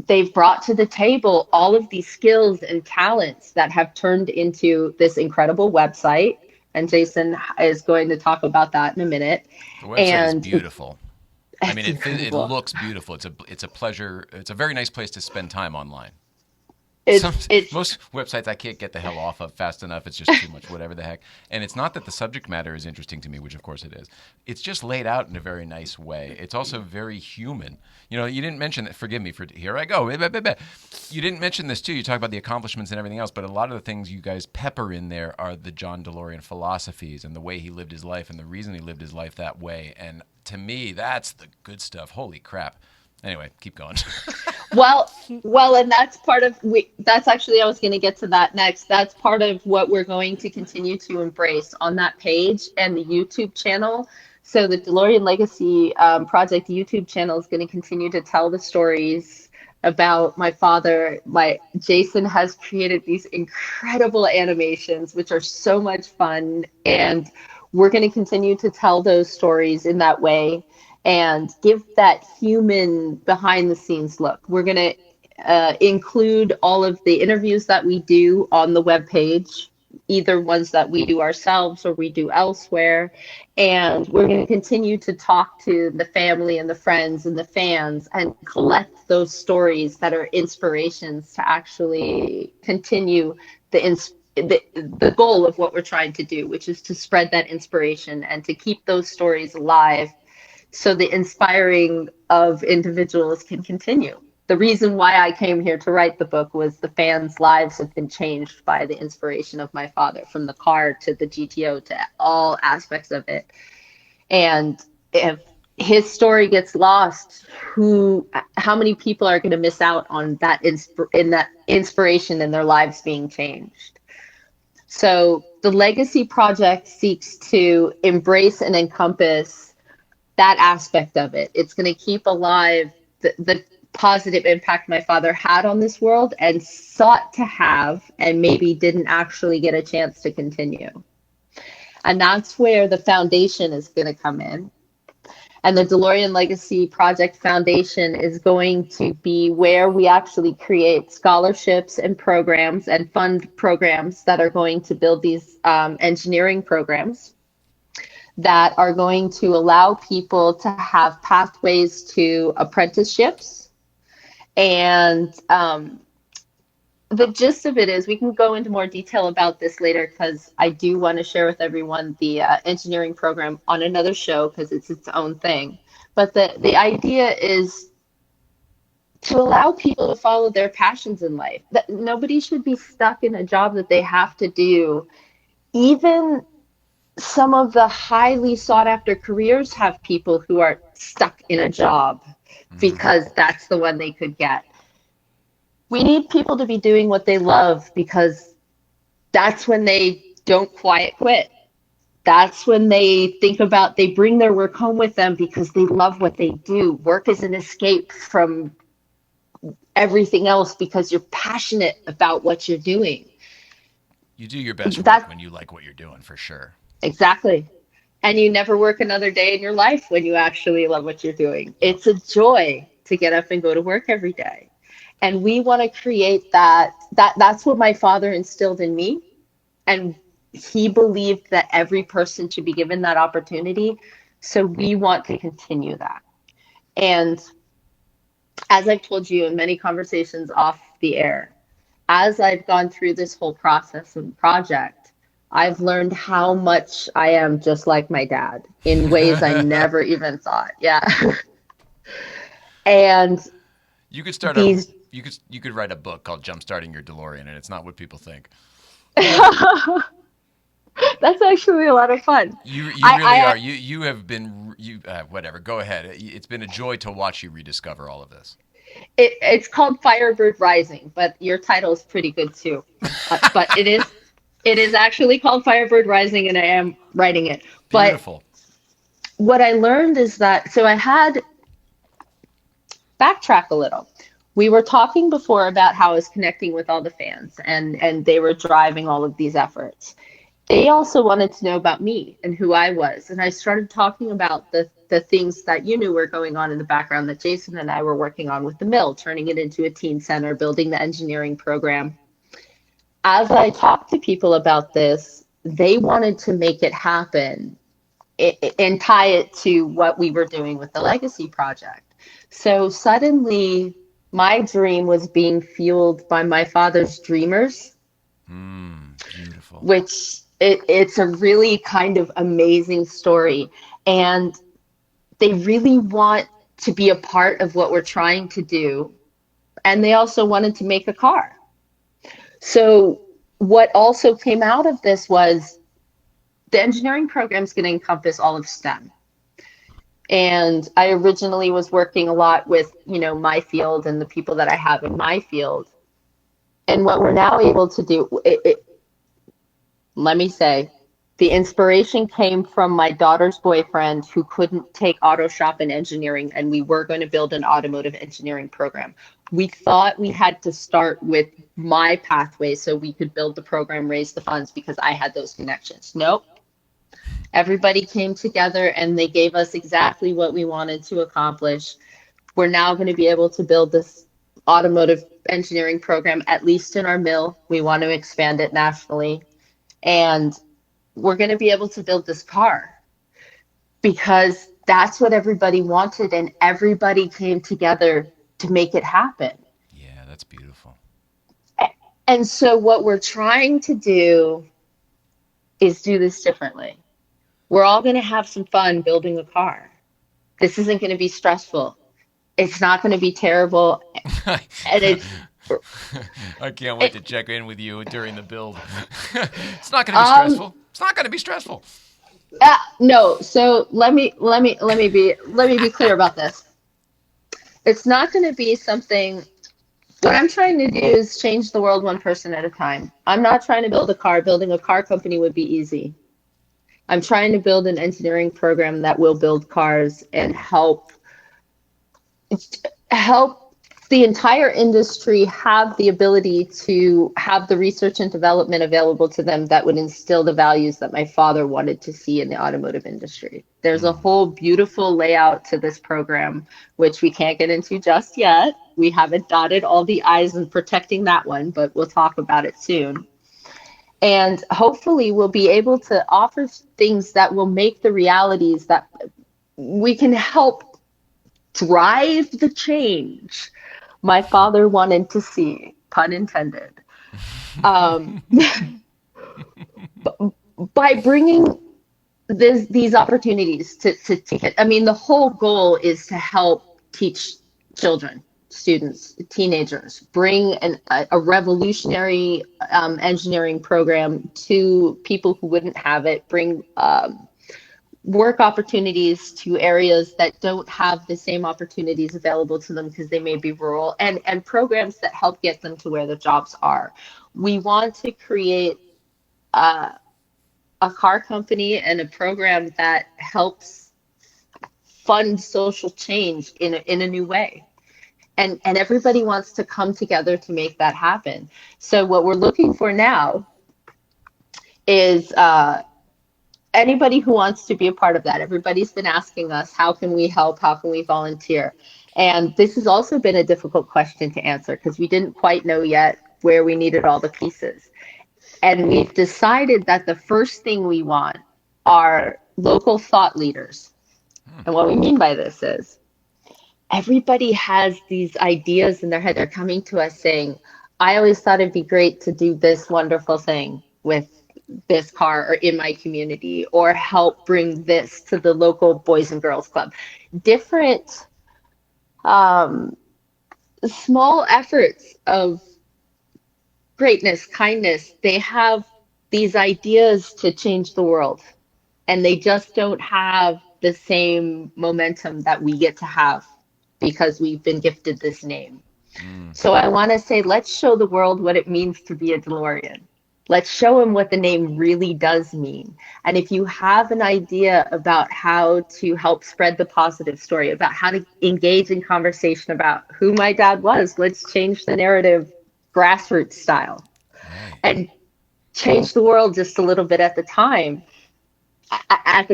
they've brought to the table all of these skills and talents that have turned into this incredible website. And Jason is going to talk about that in a minute. The website is And beautiful. I mean, it's it incredible. looks beautiful. It's a pleasure. It's a very nice place to spend time online. Some It's most websites I can't get the hell off of fast enough. It's just too much, whatever the heck. And it's not that the subject matter is interesting to me, which of course it is. It's just laid out in a very nice way. It's also very human. You didn't mention that. Forgive me for here I go. You didn't mention this too. You talk about the accomplishments and everything else, but a lot of the things you guys pepper in there are the John DeLorean philosophies and the way he lived his life and the reason he lived his life that way. And to me, that's the good stuff. Holy crap. Anyway, keep going. well, and that's part of that's actually, I was going to get to that next. That's part of what we're going to continue to embrace on that page and the YouTube channel. So the DeLorean Legacy Project YouTube channel is going to continue to tell the stories about my father. My Jason has created these incredible animations, which are so much fun, and we're going to continue to tell those stories in that way and give that human behind the scenes look. We're going to include all of the interviews that we do on the webpage, either ones that we do ourselves or we do elsewhere. And we're going to continue to talk to the family and the friends and the fans and collect those stories that are inspirations to actually continue the goal of what we're trying to do, which is to spread that inspiration and to keep those stories alive so the inspiring of individuals can continue. The reason why I came here to write the book was the fans' lives have been changed by the inspiration of my father, from the car to the GTO to all aspects of it. And if his story gets lost, how many people are going to miss out on that inspiration and their lives being changed? So the Legacy Project seeks to embrace and encompass that aspect of it. It's going to keep alive the positive impact my father had on this world and sought to have, and maybe didn't actually get a chance to continue. And that's where the foundation is going to come in. And the DeLorean Legacy Project Foundation is going to be where we actually create scholarships and programs and fund programs that are going to build these engineering programs that are going to allow people to have pathways to apprenticeships. And the gist of it is, we can go into more detail about this later because I do want to share with everyone the engineering program on another show because it's its own thing. But the idea is to allow people to follow their passions in life. That nobody should be stuck in a job that they have to do. Even some of the highly sought after careers have people who are stuck in a job because that's the one they could get. We need people to be doing what they love because that's when they don't quiet quit. That's when they bring their work home with them because they love what they do. Work is an escape from everything else because you're passionate about what you're doing. You do your best work That when you like what you're doing, for sure. exactly. And you never work another day in your life when you actually love what you're doing. It's a joy to get up and go to work every day. And we want to create that's what my father instilled in me. And he believed that every person should be given that opportunity. So we want to continue that. And as I've told you in many conversations off the air, as I've gone through this whole process and project, I've learned how much I am just like my dad in ways I never even thought. Yeah. And You could start a these you could write a book called Jumpstarting Your DeLorean, and it's not what people think. that's actually a lot of fun. You really I are. You have been whatever. Go ahead. It's been a joy to watch you rediscover all of this. it's called Firebird Rising, but your title is pretty good too. But it is actually called Firebird Rising, and I am writing it. But Beautiful. what I learned is that so I had backtrack a little. We were talking before about how I was connecting with all the fans and they were driving all of these efforts. They also wanted to know about me and who I was. And I started talking about the things that you knew were going on in the background that Jason and I were working on with the mill, turning it into a teen center, building the engineering program. As I talked to people about this, they wanted to make it happen and tie it to what we were doing with the Legacy Project. So suddenly, my dream was being fueled by my father's dreamers, Beautiful. which it's a really kind of amazing story. And they really want to be a part of what we're trying to do. And they also wanted to make a car. So what also came out of this was the engineering program is going to encompass all of STEM. And I originally was working a lot with, my field and the people that I have in my field. And what we're now able to do, let me say, the inspiration came from my daughter's boyfriend who couldn't take auto shop and engineering, and we were going to build an automotive engineering program. We thought we had to start with my pathway so we could build the program, raise the funds because I had those connections. Nope. Everybody came together and they gave us exactly what we wanted to accomplish. We're now going to be able to build this automotive engineering program, at least in our mill. We want to expand it nationally. And we're going to be able to build this car because that's what everybody wanted and everybody came together to make it happen. Yeah, that's beautiful. And so what we're trying to do is do this differently. We're all going to have some fun building a car. This isn't going to be stressful. It's not going to be terrible. And it's I can't wait to check in with you during the build. It's not going to be stressful. It's not going to be stressful. no. So let me be clear about this. It's not going to be something. What I'm trying to do is change the world one person at a time. I'm not trying to build a car. Building a car company would be easy. I'm trying to build an engineering program that will build cars and help the entire industry have the ability to have the research and development available to them that would instill the values that my father wanted to see in the automotive industry. There's a whole beautiful layout to this program, which we can't get into just yet. We haven't dotted all the I's in protecting that one, but we'll talk about it soon. And hopefully we'll be able to offer things that will make the realities that we can help drive the change my father wanted to see, pun intended, by bringing these opportunities to I mean, the whole goal is to help teach children students, teenagers, bring a revolutionary engineering program to people who wouldn't have it, bring work opportunities to areas that don't have the same opportunities available to them because they may be rural, and programs that help get them to where the jobs are. We want to create a car company and a program that helps fund social change in a new way. And everybody wants to come together to make that happen. So what we're looking for now is anybody who wants to be a part of that. Everybody's been asking us, how can we help? How can we volunteer? And this has also been a difficult question to answer because we didn't quite know yet where we needed all the pieces. And we've decided that the first thing we want are local thought leaders. And what we mean by this is everybody has these ideas in their head. They're coming to us saying, I always thought it'd be great to do this wonderful thing with this car or in my community, or help bring this to the local Boys and Girls Club. Different small efforts of greatness, kindness, they have these ideas to change the world, and they just don't have the same momentum that we get to have because we've been gifted this name. So I want to say, let's show the world what it means to be a DeLorean. Let's show them what the name really does mean. And if you have an idea about how to help spread the positive story, about how to engage in conversation about who my dad was, let's change the narrative grassroots style and change the world just a little bit at the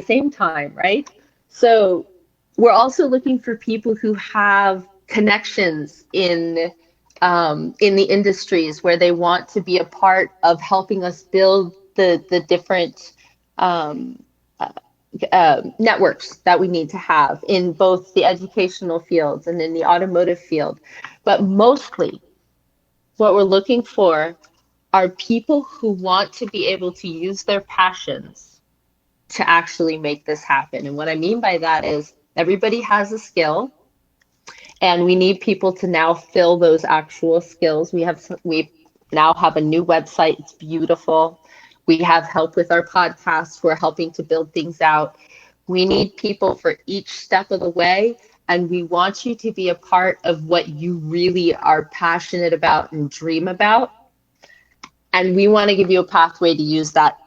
same time, right? So we're also looking for people who have connections in the industries where they want to be a part of helping us build the different networks that we need to have in both the educational fields and in the automotive field. But mostly what we're looking for are people who want to be able to use their passions to actually make this happen. And what I mean by that is everybody has a skill, and we need people to now fill those actual skills. We now have a new website. It's beautiful. We have help with our podcast. We're helping to build things out. We need people for each step of the way, and we want you to be a part of what you really are passionate about and dream about. And we want to give you a pathway to use that,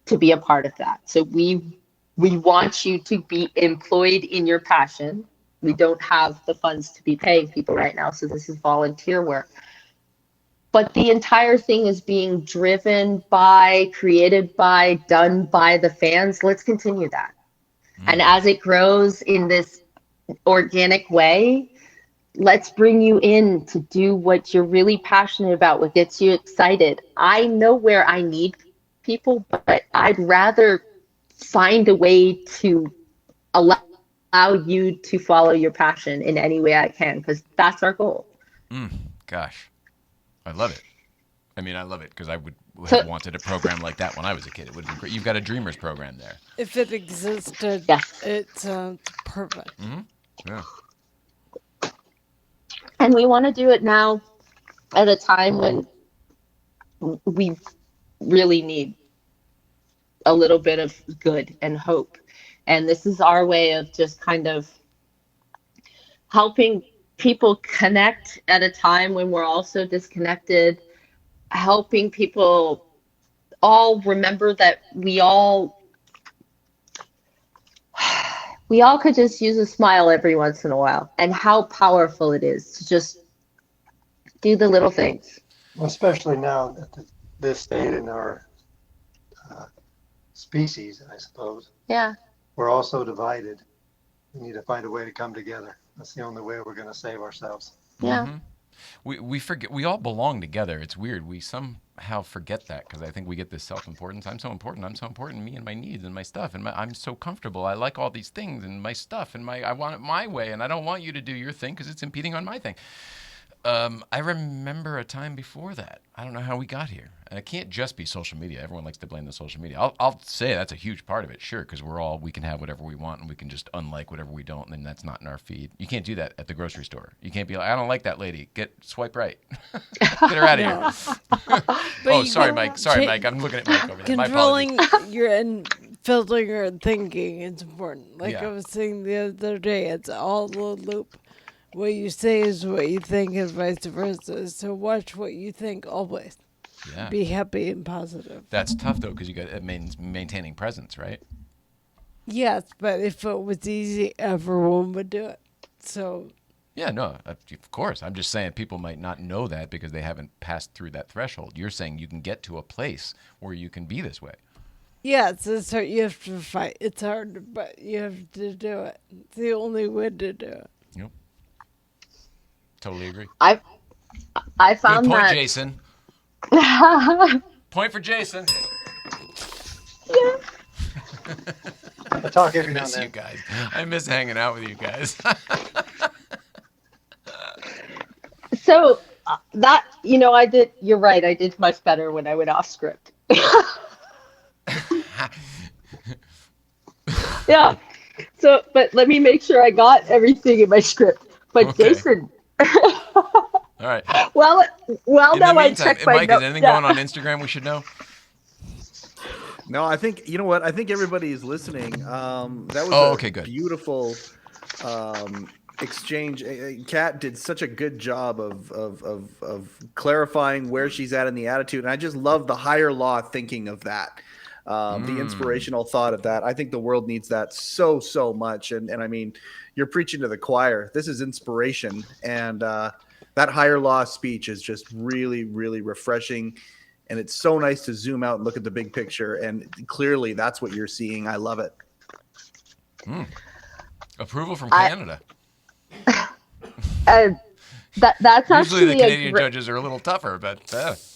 to be a part of that. So we want you to be employed in your passion. We don't have the funds to be paying people right now, so this is volunteer work. But the entire thing is being driven by, created by, done by the fans. Let's continue that. And as it grows in this organic way, let's bring you in to do what you're really passionate about, what gets you excited. I know where I need people, but I'd rather find a way to allow you to follow your passion in any way I can, because that's our goal. Gosh, I love it. I mean, I love it because I would have wanted a program like that when I was a kid. It would have been great. You've got a Dreamers program there. If it existed, Yes. it's perfect. Yeah. And we want to do it now at a time when we really need a little bit of good and hope. And this is our way of just kind of helping people connect at a time when we're also disconnected, helping people all remember that we all could just use a smile every once in a while, and how powerful it is to just do the little things. Especially now at this state in our species, I suppose. Yeah. We're all so divided. We need to find a way to come together. That's the only way we're going to save ourselves. Yeah. We forget, we all belong together. It's weird. We somehow forget that because I think we get this self-importance. I'm so important, me and my needs and my stuff. And I'm so comfortable. I like all these things and my stuff and I want it my way. And I don't want you to do your thing because it's impeding on my thing. I remember a time before that. I don't know how we got here. And it can't just be social media. Everyone likes to blame the social media. I'll say that's a huge part of it, sure, because we can have whatever we want and we can just unlike whatever we don't, and then that's not in our feed. You can't do that at the grocery store. You can't be like, I don't like that lady. Swipe right. Get her out of here. Oh, sorry, Mike. Sorry, Mike. I'm looking at Mike over there. My apologies. Controlling your and filtering your thinking is important. Like Yeah. I was saying the other day, it's all the loop. What you say is what you think, and vice versa. So watch what you think always. Yeah. Be happy and positive. That's tough, though, because you got it means maintaining presence, right? Yes, but if it was easy, everyone would do it. So Yeah, no, of course. I'm just saying people might not know that because they haven't passed through that threshold. You're saying you can get to a place where you can be this way. yes, it's hard. You have to fight. It's hard, but you have to do it. It's the only way to do it. Yep. Totally agree. I found Good point, that. Jason. Point for Jason. Yeah. I talk I every now and miss you then. guys. I miss hanging out with you guys. So that you're right. I did much better when I went off script. Yeah. So, but let me make sure I got everything in my script. But Okay. Jason, All right. well, In the now I meantime, checked my Mike, is notes. anything Yeah. going on Instagram we should know? No, I think you know what. I think everybody is listening. That was Okay, good. beautiful exchange. Kat did such a good job of clarifying where she's at in the attitude, and I just love the higher law thinking of that. The inspirational thought of that. I think the world needs that so much. And I mean, you're preaching to the choir. This is inspiration, and that higher law speech is just really, really refreshing. And it's so nice to zoom out and look at the big picture. And clearly, that's what you're seeing. I love it. Approval from I- Canada. That's Usually the actually Canadian judges are a little tougher, but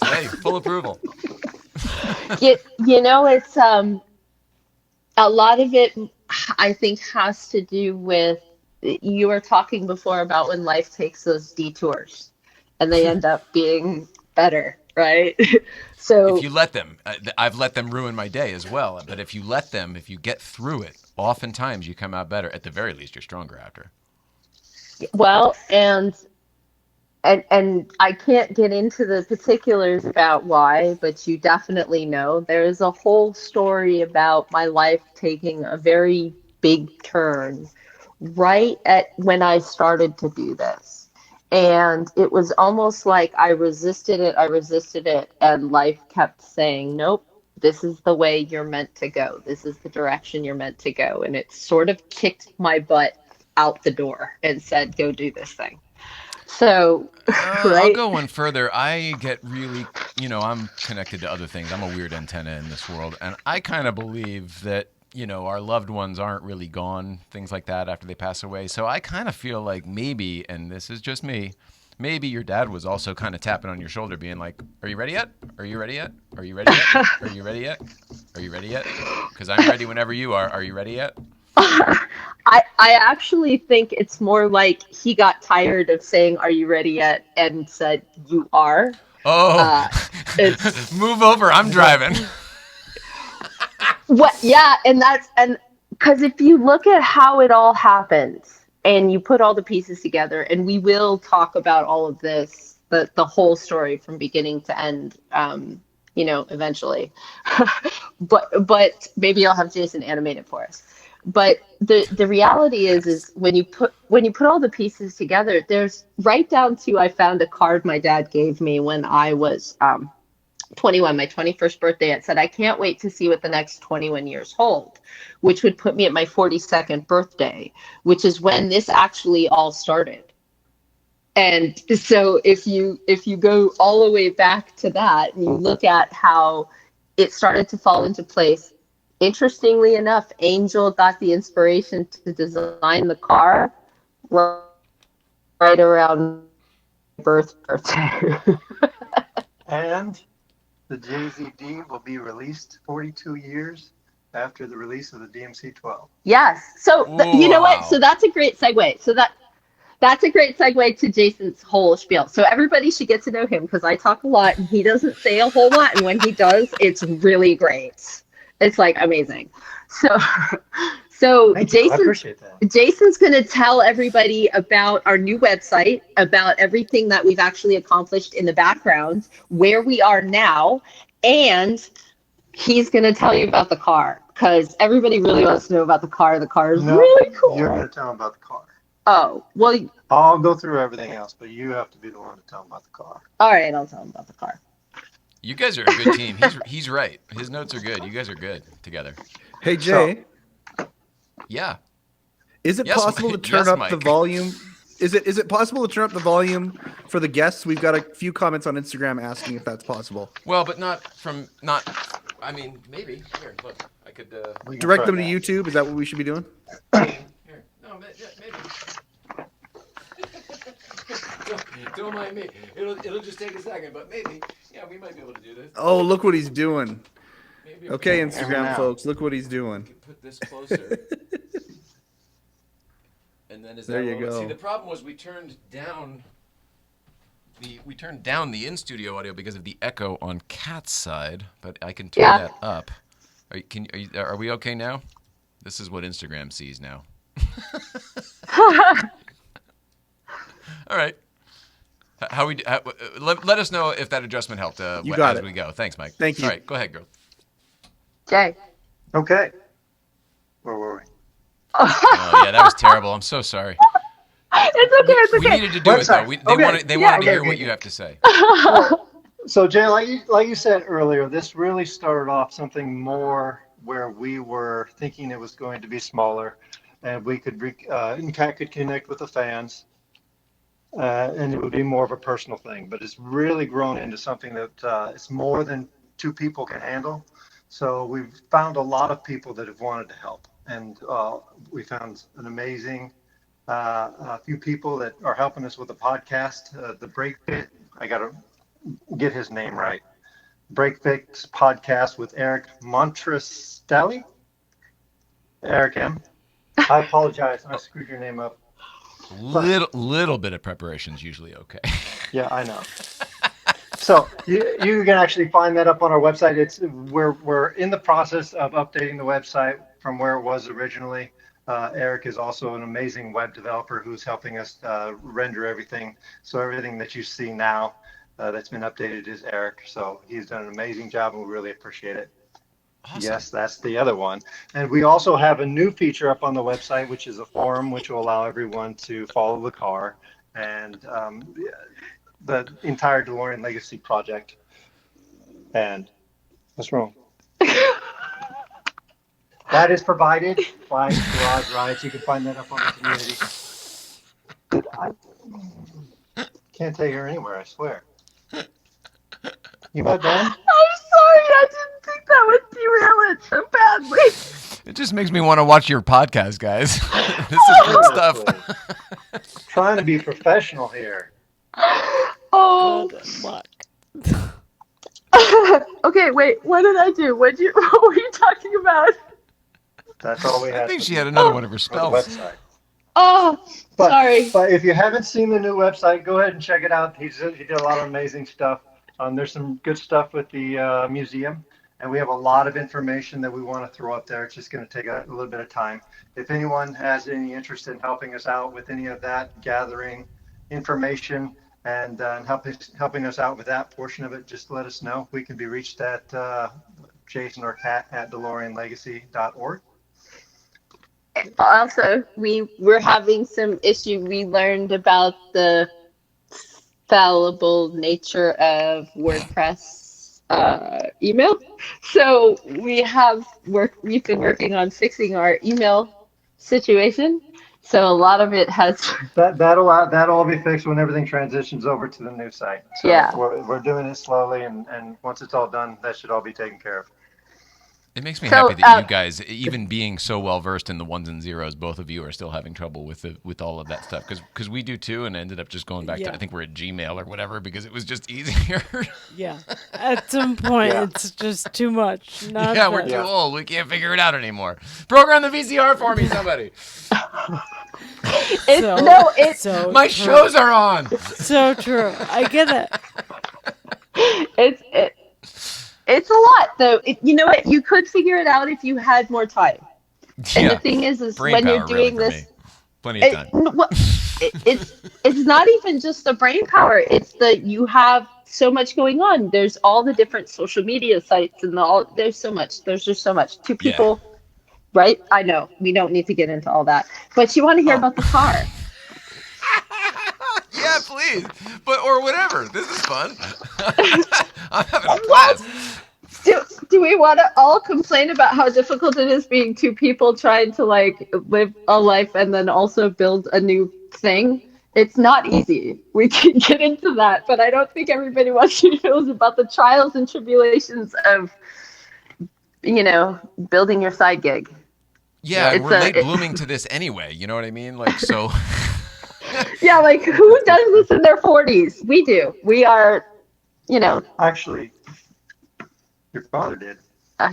hey, full approval. it's a lot of it. I think has to do with you were talking before about when life takes those detours, and they end up being better, right? So If you let them, I've let them ruin my day as well. But if you let them, if you get through it, oftentimes you come out better. At the very least, you're stronger after. well, and I can't get into the particulars about why, but you definitely know there is a whole story about my life taking a very big turn right at when I started to do this. And it was almost like I resisted it, and life kept saying, nope, this is the way you're meant to go. This is the direction you're meant to go. And it sort of kicked my butt out the door and said, go do this thing. So, I'll right? go one further. I get really, I'm connected to other things. I'm a weird antenna in this world. And I kind of believe that, our loved ones aren't really gone, things like that after they pass away. So I kind of feel like maybe, and this is just me, maybe your dad was also kind of tapping on your shoulder being like, are you ready yet? Are you ready yet? Are you ready yet? Are you ready yet? Are you ready yet? Because I'm ready whenever you are. Are you ready yet? I actually think it's more like he got tired of saying, "Are you ready yet?" and said, "You are." Oh, It's move over. I'm driving. what? Yeah, and because if you look at how it all happened and you put all the pieces together, and we will talk about all of this, the whole story from beginning to end, eventually. but maybe I'll have Jason animate it for us. But the reality is when you put all the pieces together, there's right down to I found a card my dad gave me when I was 21, my 21st birthday. It said, I can't wait to see what the next 21 years hold, which would put me at my 42nd birthday, which is when this actually all started. And so if you go all the way back to that and you look at how it started to fall into place, interestingly enough, Angel got the inspiration to design the car right around my birthday. And the JZD will be released 42 years after the release of the DMC-12. Yes. So you know what? Wow. So that's a great segue. That's a great segue to Jason's whole spiel. So everybody should get to know him because I talk a lot and he doesn't say a whole lot. And when he does, it's really great. It's like amazing. So, so Thank you. I Jason, appreciate that. Jason's going to tell everybody about our new website, about everything that we've actually accomplished in the background, where we are now, and he's going to tell you about the car because everybody really wants to know about the car. The car is No, really cool. you're going to tell him about the car. Oh, well, I'll go through everything else, but you have to be the one to tell him about the car. all right, I'll tell him about the car. You guys are a good team. He's right. His notes are good. You guys are good together. Hey, Jay, Yeah. is it Yes, possible to turn yes, up Mike. the volume? Is it possible to turn up the volume for the guests? We've got a few comments on Instagram asking if that's possible. Well, but not. I mean, maybe. Here, look. I could. We can Direct try them to that. YouTube. Is that what we should be doing? Here. No, maybe. Don't mind me. It'll just take a second, but maybe. Yeah, we might be able to do this. Oh, look what he's doing. Maybe Okay, if we Instagram now. folks, look what he's doing. put this closer. And then There you go. See, the problem was we turned down the in-studio audio because of the echo on Kat's side, but I can turn that up. Are we okay now? This is what Instagram sees now. All right. Let us know if that adjustment helped You got as it. we go. Thanks, Mike. Thank you. All right, go ahead, girl. Jay. Okay. Where were we? Oh, yeah, that was terrible. I'm so sorry. It's okay. We needed to do it, though. Website. They wanted to hear okay. what you have to say. So, Jay, like you said earlier, this really started off something more where we were thinking it was going to be smaller, and we could, in fact, could connect with the fans, and it would be more of a personal thing. But it's really grown into something that it's more than two people can handle. So we've found a lot of people that have wanted to help, and we found an amazing a few people that are helping us with the podcast, the Break Fit. I got to get his name right. Break Fix podcast with Eric Montrestelli. Eric M. I apologize. I screwed your name up. Little bit of preparation is usually okay. Yeah, I know. So you can actually find that up on our website. We're in the process of updating the website from where it was originally. Eric is also an amazing web developer who's helping us render everything. So everything that you see now that's been updated is Eric. So he's done an amazing job, and we really appreciate it. Awesome. Yes, that's the other one. And we also have a new feature up on the website, which is a forum, which will allow everyone to follow the car and the entire DeLorean Legacy project. And what's wrong? That is provided by Garage Rides. You can find that up on the community. I can't take her anywhere, I swear. You about done? I'm sorry, I didn't think that would derail it so badly. It just makes me want to watch your podcast, guys. This is good stuff. Seriously. Trying to be professional here. Oh. Good luck. Okay, wait. What did I do? What were you talking about? That's all we have. I think she had another one of her for the spells. website. Oh, sorry. But if you haven't seen the new website, go ahead and check it out. He did a lot of amazing stuff. There's some good stuff with the museum, and we have a lot of information that we want to throw up there. It's just going to take a little bit of time. If anyone has any interest in helping us out with any of that, gathering information and helping us out with that portion of it, just let us know. We can be reached at Jason or Kat at DeLoreanLegacy.org. Also, we're having some issue. We learned about the fallible nature of WordPress email. So we've been working on fixing our email situation. So a lot of it has That'll all be fixed when everything transitions over to the new site. So Yeah. we're doing it slowly, and once it's all done, that should all be taken care of. It makes me So, happy that you guys, even being so well versed in the ones and zeros, both of you are still having trouble with all of that stuff. Because we do too, and ended up just going back to, I think we're at Gmail or whatever, because it was just easier. Yeah. At some point, Yeah. it's just too much. Not Yeah, we're that- too old. We can't figure it out anymore. Program the VCR for me, somebody. So, No, it's so My true. shows are on. So true. I get it. it's it, it's a lot though. You know what? You could figure it out if you had more time. And the Yeah. thing is Brain when you're power, really, doing for me. this, Plenty of time. well, it's not even just the brain power. It's the you have so much going on. There's all the different social media sites and there's so much. There's just so much. Two Yeah. people, right? I know we don't need to get into all that, but you want to hear Oh. about the car. Yeah, please. Or whatever. This is fun. I'm having a blast. Do we want to all complain about how difficult it is being two people trying to like live a life and then also build a new thing? It's not easy. We can get into that, but I don't think everybody wants to know about the trials and tribulations of, building your side gig. Yeah, It's we're late blooming to this anyway. You know what I mean? Like, so. Yeah, like who does this in their 40s? We do. We are, Actually, your father did.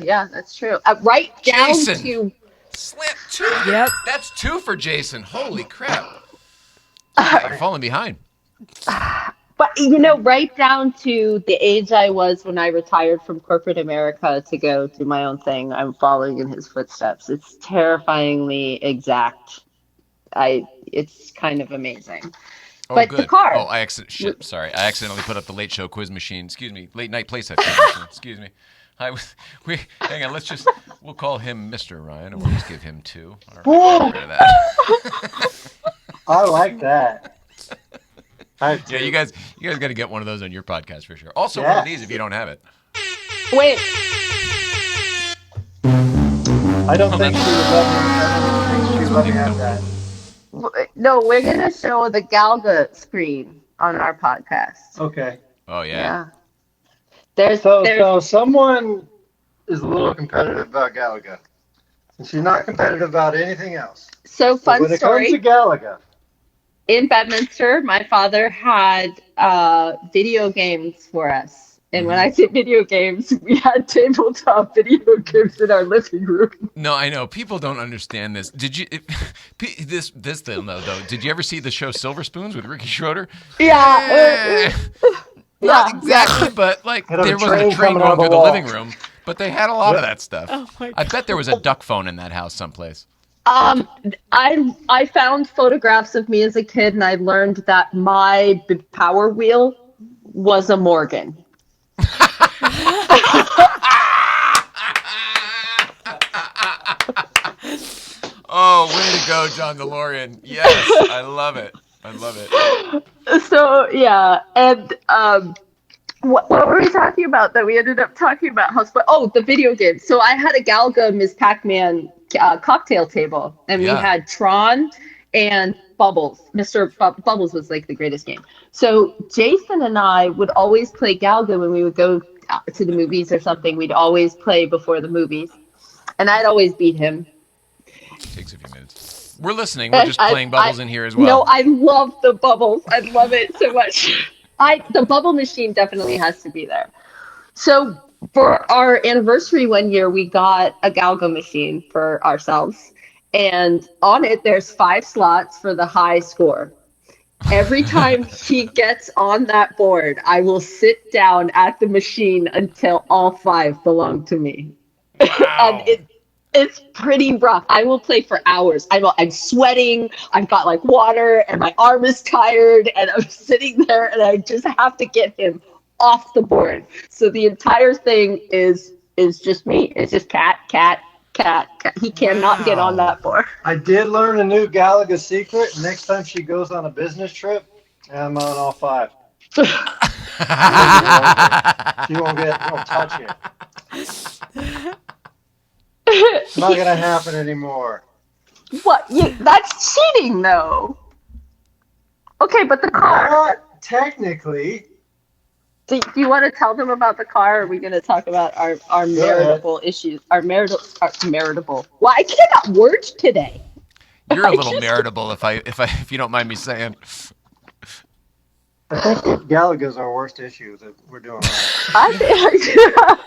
yeah, that's true. Right down Jason. to Slam 2. Yep. That's 2 for Jason. Holy crap. Yeah, you're falling behind. But right down to the age I was when I retired from corporate America to go do my own thing, I'm following in his footsteps. It's terrifyingly exact. It's kind of amazing. Oh, But good. the car. Oh, I accidentally put up the late show quiz machine. Excuse me. Late night playset quiz machine. Excuse me. Hang on. We'll call him Mr. Ryan, and we'll just give him 2. All right, get rid of that. I like that. Yeah, you guys got to get one of those on your podcast for sure. Also, one Yeah. of these if you don't have it. Wait, I don't think she would let me. I don't think she'd let me have that. no, we're gonna show the Galga screen on our podcast. Okay. Oh yeah. Yeah. There's So someone is a little competitive about Galaga. And she's not competitive about anything else. so But fun when it story. comes to Galaga, In Bedminster, my father had video games for us. And when I say video games, we had tabletop video games in our living room. No, I know people don't understand this. Did you? This thing though. Did you ever see the show Silver Spoons with Ricky Schroeder? Yeah. Not exactly, but like Had a there wasn't a train train coming going out of through the the wall. living room, but they had a lot of that stuff. Oh my I God. bet there was a duck phone in that house someplace. I found photographs of me as a kid, and I learned that my power wheel was a Morgan. Oh, way to go, John DeLorean! Yes, I love it. I love it. So yeah, and what were we talking about? That we ended up talking about how. Oh, the video game. So I had a Galaga Ms. Pac-Man cocktail table, and Yeah. we had Tron and Bubbles. Bubbles was like the greatest game. So Jason and I would always play Galaga when we would go to the movies or something. We'd always play before the movies, and I'd always beat him. Takes a few minutes. We're listening. We're just playing bubbles in here as well. No, I love the bubbles. I love it so much. The bubble machine definitely has to be there. So for our anniversary one year, we got a Galga machine for ourselves. And on it, there's 5 slots for the high score. Every time he gets on that board, I will sit down at the machine until all 5 belong to me. Wow. And it's pretty rough. I will play for hours. I'm sweating. I've got like water, and my arm is tired, and I'm sitting there, and I just have to get him off the board. So the entire thing is just me. It's just cat. He cannot get on that board. I did learn a new Galaga secret. Next time she goes on a business trip, I'm on all 5. She won't touch it. It's not gonna happen anymore. What? That's cheating, though. Okay, but the car. Not technically. Do you want to tell them about the car? Or are we going to talk about our maritable issues? Our maritable. Well, I cannot words today. You're a little meritable, if you don't mind me saying. I think Galaga's our worst issue that we're doing. Right. I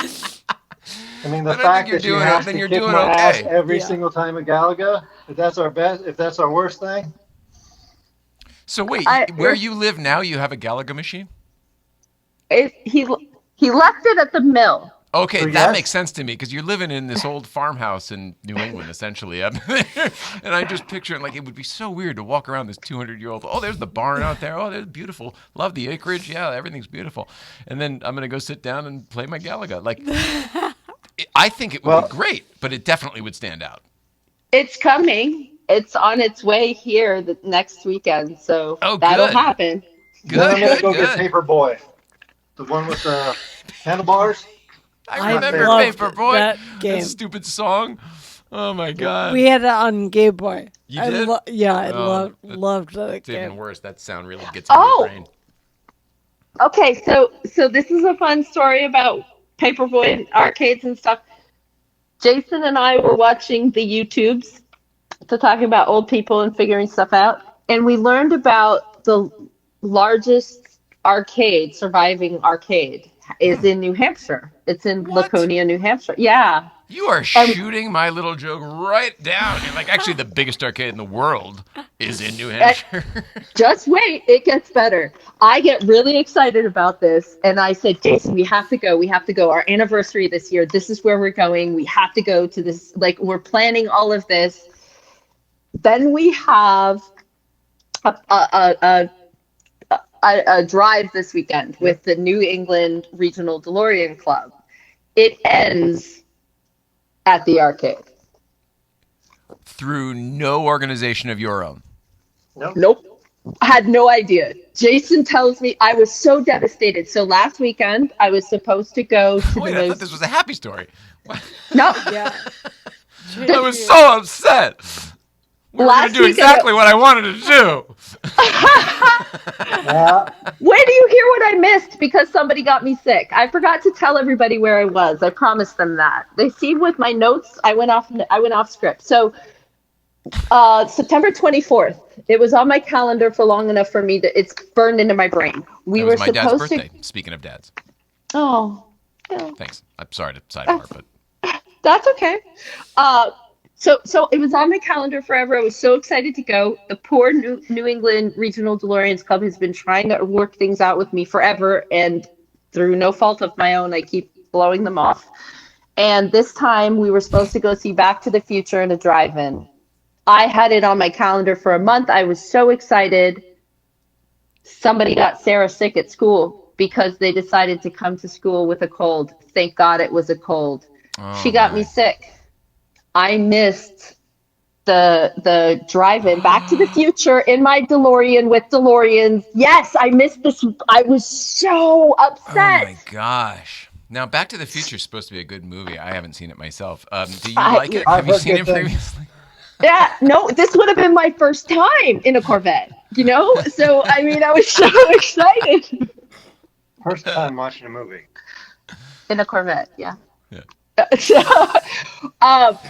think. I mean, the then I think fact you're that she doing has then to you're kick doing my ass okay. every Yeah. single time at Galaga, if that's our worst thing, So wait, I where we're you live now, you have a Galaga machine? it, he left it at the mill. Okay, so that makes yes. sense to me because you're living in this old farmhouse in New England, essentially, up there. And I just picture it like it would be so weird to walk around this 200-year-old. Oh, there's the barn out there. Oh, there's beautiful. Love the acreage. Yeah, everything's beautiful. And then I'm gonna go sit down and play my Galaga. Like, I think it would be Well, great, but it definitely would stand out. It's coming. It's on its way here the next weekend, so Oh, that'll good, happen. then I'm good, gonna good, go get good. Paperboy, the one with the handlebars. I It's my I remember favorite. loved Paperboy. that That game. stupid song. Oh my god. We had it on Game Boy. You did? Yeah, I Oh, loved that it's even game. worse. That sound really gets into your Oh, brain. okay. So this is a fun story about Paperboy and arcades and stuff. Jason and I were watching the YouTubes to talk about old people and figuring stuff out, and we learned about the largest surviving arcade is in New Hampshire. It's in What? Laconia, New Hampshire. Yeah. You are And shooting my little joke right down. You're like, actually, the biggest arcade in the world is in New uh, Hampshire. just wait, it gets better. I get really excited about this, and I said, Jason, we have to go. We have to go. Our anniversary this year. This is where we're going. We have to go to this. Like, we're planning all of this. Then we have a, a, a, a drive this weekend with the New England Regional DeLorean Club. It ends at the arcade. Through no organization of your own. Nope. Nope. I had no idea. Jason tells me I was so devastated. So last weekend I was supposed to go to the Wait, I thought this most was a happy story. no Yeah. I was so upset. We were going last to do weekend. exactly what I wanted to do. Yeah. Wait do you hear what I missed because somebody got me sick? I forgot to tell everybody where I was. I promised them that. They see with my notes I went off script. So September 24th. It was on my calendar for long enough for me to it's burned into my brain. We It were was my dad's supposed birthday, to speaking of dads. oh yeah. Thanks. I'm sorry to sidebar, but That's okay. So it was on my calendar forever. I was so excited to go. The poor New England Regional DeLoreans Club has been trying to work things out with me forever, and through no fault of my own, I keep blowing them off. And this time we were supposed to go see Back to the Future in a drive-in. I had it on my calendar for a month. I was so excited. Somebody got Sarah sick at school because they decided to come to school with a cold. Thank God it was a cold. She oh got me my. sick. I missed the drive-in Back to the Future in my DeLorean with DeLoreans. Yes, I missed this. I was so Oh my upset. gosh. Now, Back to the Future is supposed to be a good movie. I haven't seen it myself. Do you like I it? I've Have you heard seen good it things. previously? yeah, no, this would have been my first time in a Corvette, you know? So I mean, I was so excited. First time watching a movie. In a Corvette, yeah. Yeah. So,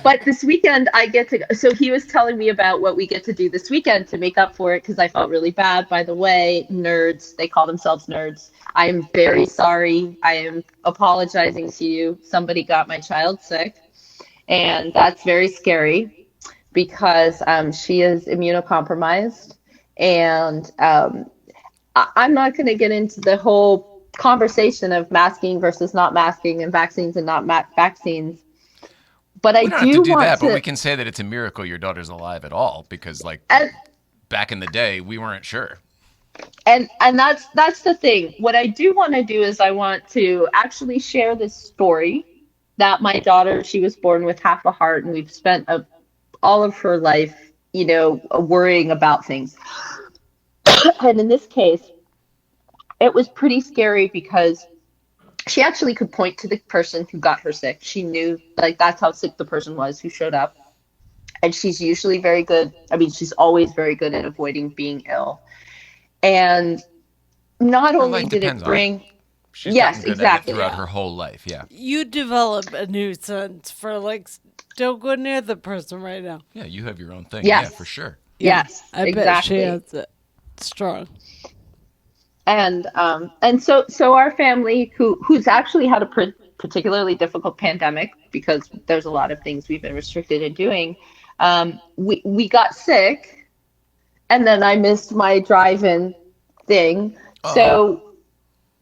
but this weekend I get to go. So he was telling me about what we get to do this weekend to make up for it because I felt really bad. By the way, nerds, they call themselves nerds. I am very sorry. I am apologizing to you. Somebody got my child sick, and that's very scary because she is immunocompromised, and I'm not going to get into the whole conversation of masking versus not masking and vaccines and not vaccines. But I We don't have to do do want that, but to, we can say that it's a miracle your daughter's alive at all because, like, and back in the day, we weren't sure. and that's the thing. What I do want to do is I want to actually share this story that my daughter, she was born with half a heart, and we've spent all of her life, you know, worrying about things. And in this case, it was pretty scary because she actually could point to the person who got her sick. She knew, like, that's how sick the person was who showed up. And she's usually very good. I mean, she's always very good at avoiding being ill. And not Her only life did it depends on it. bring, She's yes, gotten good exactly. at it throughout Yeah. her whole life. Yeah. You develop a nuisance for like, don't go near the person right now. Yeah, you have your own thing. Yes. Yeah, for sure. Yes, I bet she exactly. has it strong. And so our family who's actually had a particularly difficult pandemic, because there's a lot of things we've been restricted in doing, we got sick, and then I missed my drive-in thing. Oh. So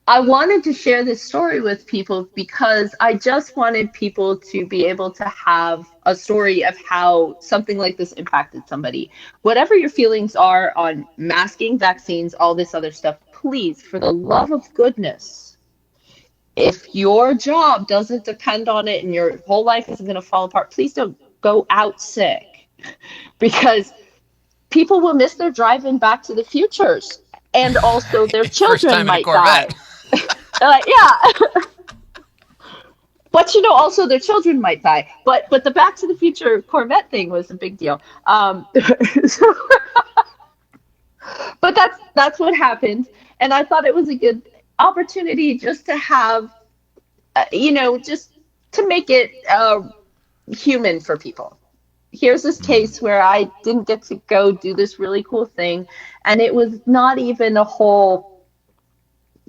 I wanted to share this story with people because I just wanted people to be able to have a story of how something like this impacted somebody. Whatever your feelings are on masking, vaccines, all this other stuff, please, for the love of goodness, if your job doesn't depend on it and your whole life isn't going to fall apart, please don't go out sick, because people will miss their drive-in Back to the Futures, and also their First children time in a might die. Corvette. Yeah. But also their children might die. But the Back to the Future Corvette thing was a big deal. So, but that's what happened, and I thought it was a good opportunity just to have, just to make it human for people. Here's this case where I didn't get to go do this really cool thing, and it was not even a whole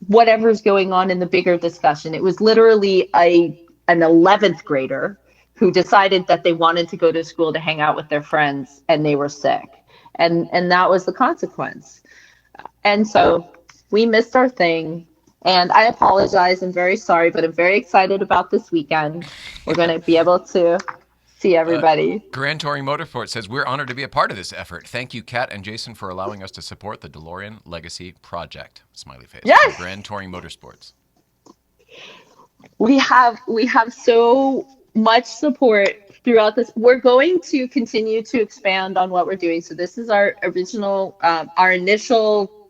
whatever's going on in the bigger discussion. It was literally an 11th grader who decided that they wanted to go to school to hang out with their friends, and they were sick. And that was the consequence. And so we missed our thing. And I apologize. I'm very sorry, but I'm very excited about this weekend. We're going to be able to see everybody. Grand Touring Motorsport says, we're honored to be a part of this effort. Thank you, Kat and Jason, for allowing us to support the DeLorean Legacy Project. Smiley face. Yes. Grand Touring Motorsports. We have so much support throughout this. We're going to continue to expand on what we're doing. So this is our original, our initial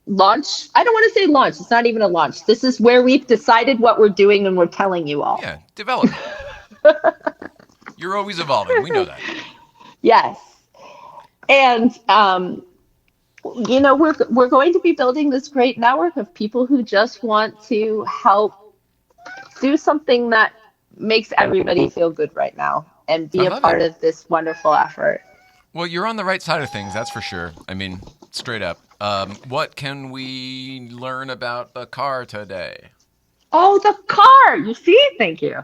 launch. I don't want to say launch. It's not even a launch. This is where we've decided what we're doing, and we're telling you all. Yeah, development. You're always evolving. We know that. Yes. And we're going to be building this great network of people who just want to help do something that makes everybody feel good right now and be a part of this wonderful effort. Well, you're on the right side of things, that's for sure. I mean, straight up. What can we learn about the car today? Oh, the car! You see? Thank you.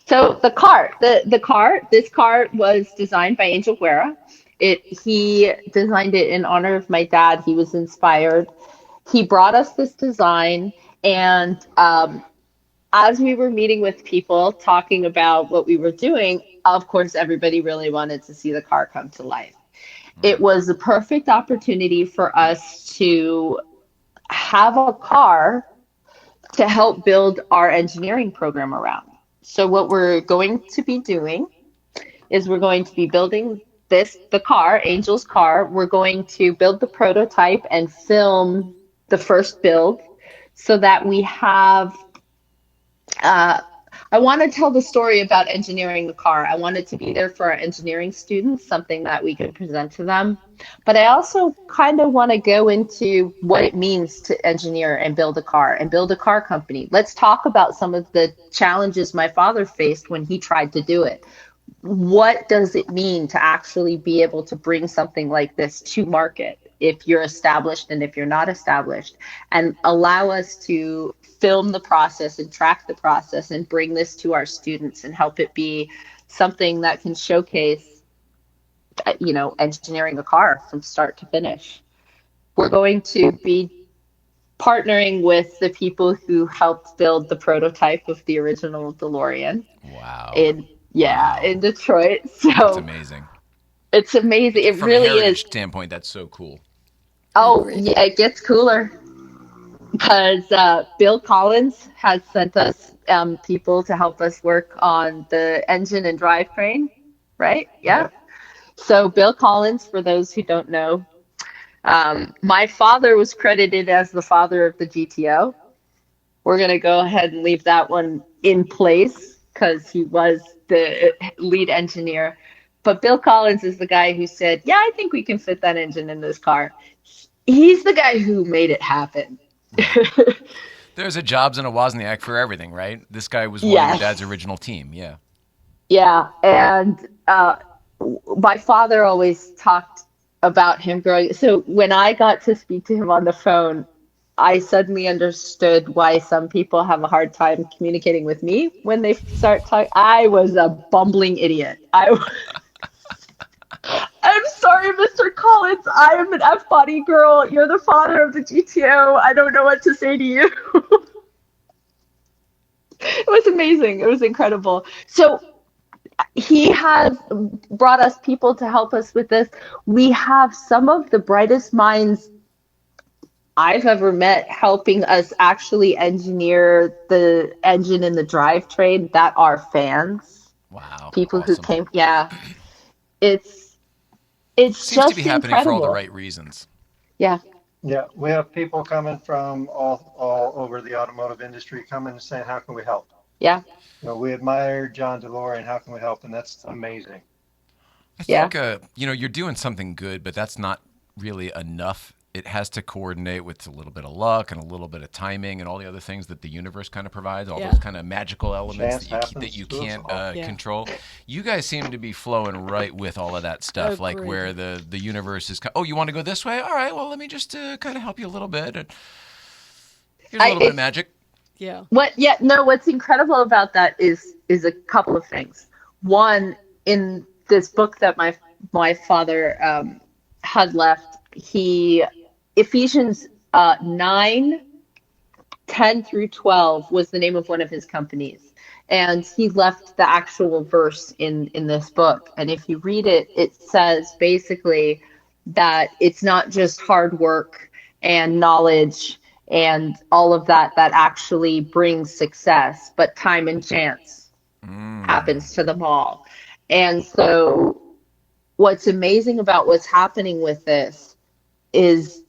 So the car, this car was designed by Angel Guerra. He designed it in honor of my dad. He was inspired. He brought us this design, and as we were meeting with people talking about what we were doing, of course, everybody really wanted to see the car come to life. It was the perfect opportunity for us to have a car to help build our engineering program around. So what we're going to be doing is we're going to be building the car, Angel's car. We're going to build the prototype and film the first build so that we have, I want to tell the story about engineering the car. I want it to be there for our engineering students, something that we can present to them. But I also kind of want to go into what it means to engineer and build a car company. Let's talk about some of the challenges my father faced when he tried to do it. What does it mean to actually be able to bring something like this to market if you're established and if you're not established, and allow us to film the process and track the process and bring this to our students and help it be something that can showcase, engineering a car from start to finish. We're going to be partnering with the people who helped build the prototype of the original DeLorean. Wow. In Detroit. So that's amazing. It's amazing. It From really a heritage is. standpoint, that's so cool. Oh, yeah, it gets cooler because Bill Collins has sent us people to help us work on the engine and drivetrain, right? Yeah. So Bill Collins, for those who don't know, my father was credited as the father of the GTO. We're going to go ahead and leave that one in place because he was the lead engineer. But Bill Collins is the guy who said, yeah, I think we can fit that engine in this car. He's the guy who made it happen. There's a Jobs and a Wozniak for everything, right? This guy was one of your dad's original team, yeah. Yeah, and my father always talked about him growing. So when I got to speak to him on the phone, I suddenly understood why some people have a hard time communicating with me when they start talking. I was a bumbling idiot. I'm sorry, Mr. Collins. I am an F-body girl. You're the father of the GTO. I don't know what to say to you. It was amazing. It was incredible. So he has brought us people to help us with this. We have some of the brightest minds I've ever met helping us actually engineer the engine and the drivetrain that are fans. Wow. People who Awesome. came, yeah. It's Seems to just be happening for all the incredible. right reasons. Yeah. Yeah, we have people coming from all over the automotive industry coming and saying, how can we help? Yeah. We admire John DeLorean. How can we help? And that's amazing. I Yeah. think you're doing something good, but that's not really enough. It has to coordinate with a little bit of luck and a little bit of timing and all the other things that the universe kind of provides, all Yeah. those kind of magical elements Chance that happens you to us can't all. Yeah. control. You guys seem to be flowing right with all of that stuff, like Agreed. where the universe is. Oh, you want to go this way? All right. Well, let me just kind of help you a little bit. And here's a little bit of It's magic. Yeah. what's incredible about that is a couple of things. One, in this book that my father had left, he Ephesians 9:10 through 12 was the name of one of his companies. And he left the actual verse in this book. And if you read it, it says basically that it's not just hard work and knowledge and all of that that actually brings success, but time and chance happens to them all. And so what's amazing about what's happening with this is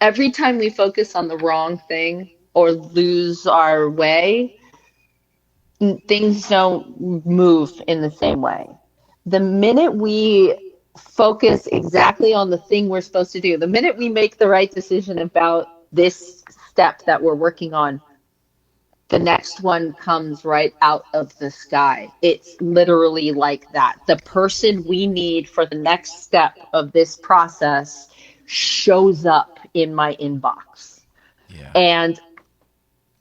every time we focus on the wrong thing or lose our way, things don't move in the same way. The minute we focus exactly on the thing we're supposed to do, the minute we make the right decision about this step that we're working on, the next one comes right out of the sky. It's literally like that. The person we need for the next step of this process shows up in my inbox. Yeah. And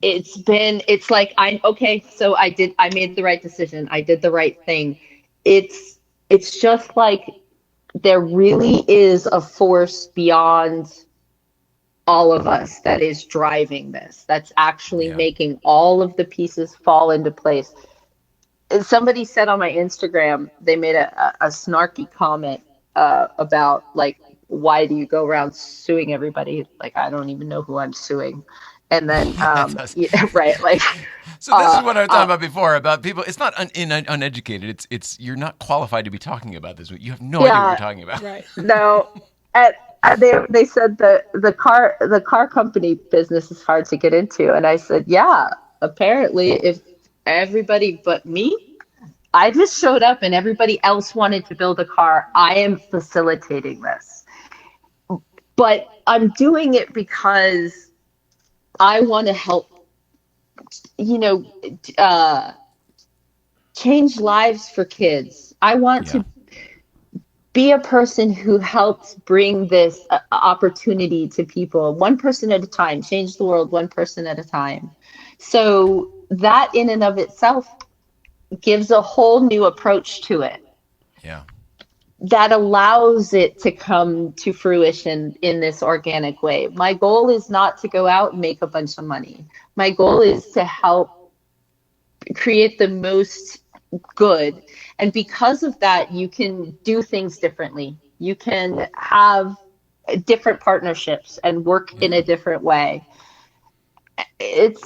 it's like so I made the right decision. I did the right thing. It's just like there really is a force beyond all of us that is driving this, that's actually Yeah. making all of the pieces fall into place. And somebody said on my Instagram, they made a snarky comment about like, why do you go around suing everybody? Like, I don't even know who I'm suing. And then, That does. yeah, right, like, So this is what I was talking about before about people. It's not uneducated. It's you're not qualified to be talking about this. You have no idea what you're talking about. Right. no, and they said that the car company business is hard to get into, and I said, yeah, apparently, if everybody but me, I just showed up and everybody else wanted to build a car, I am facilitating this. But I'm doing it because I want to help, change lives for kids. I want Yeah. to be a person who helps bring this opportunity to people, one person at a time, change the world one person at a time. So that in and of itself gives a whole new approach to it Yeah. that allows it to come to fruition in this organic way. My goal is not to go out and make a bunch of money. My goal is to help create the most good. And because of that, you can do things differently. You can have different partnerships and work in a different way. It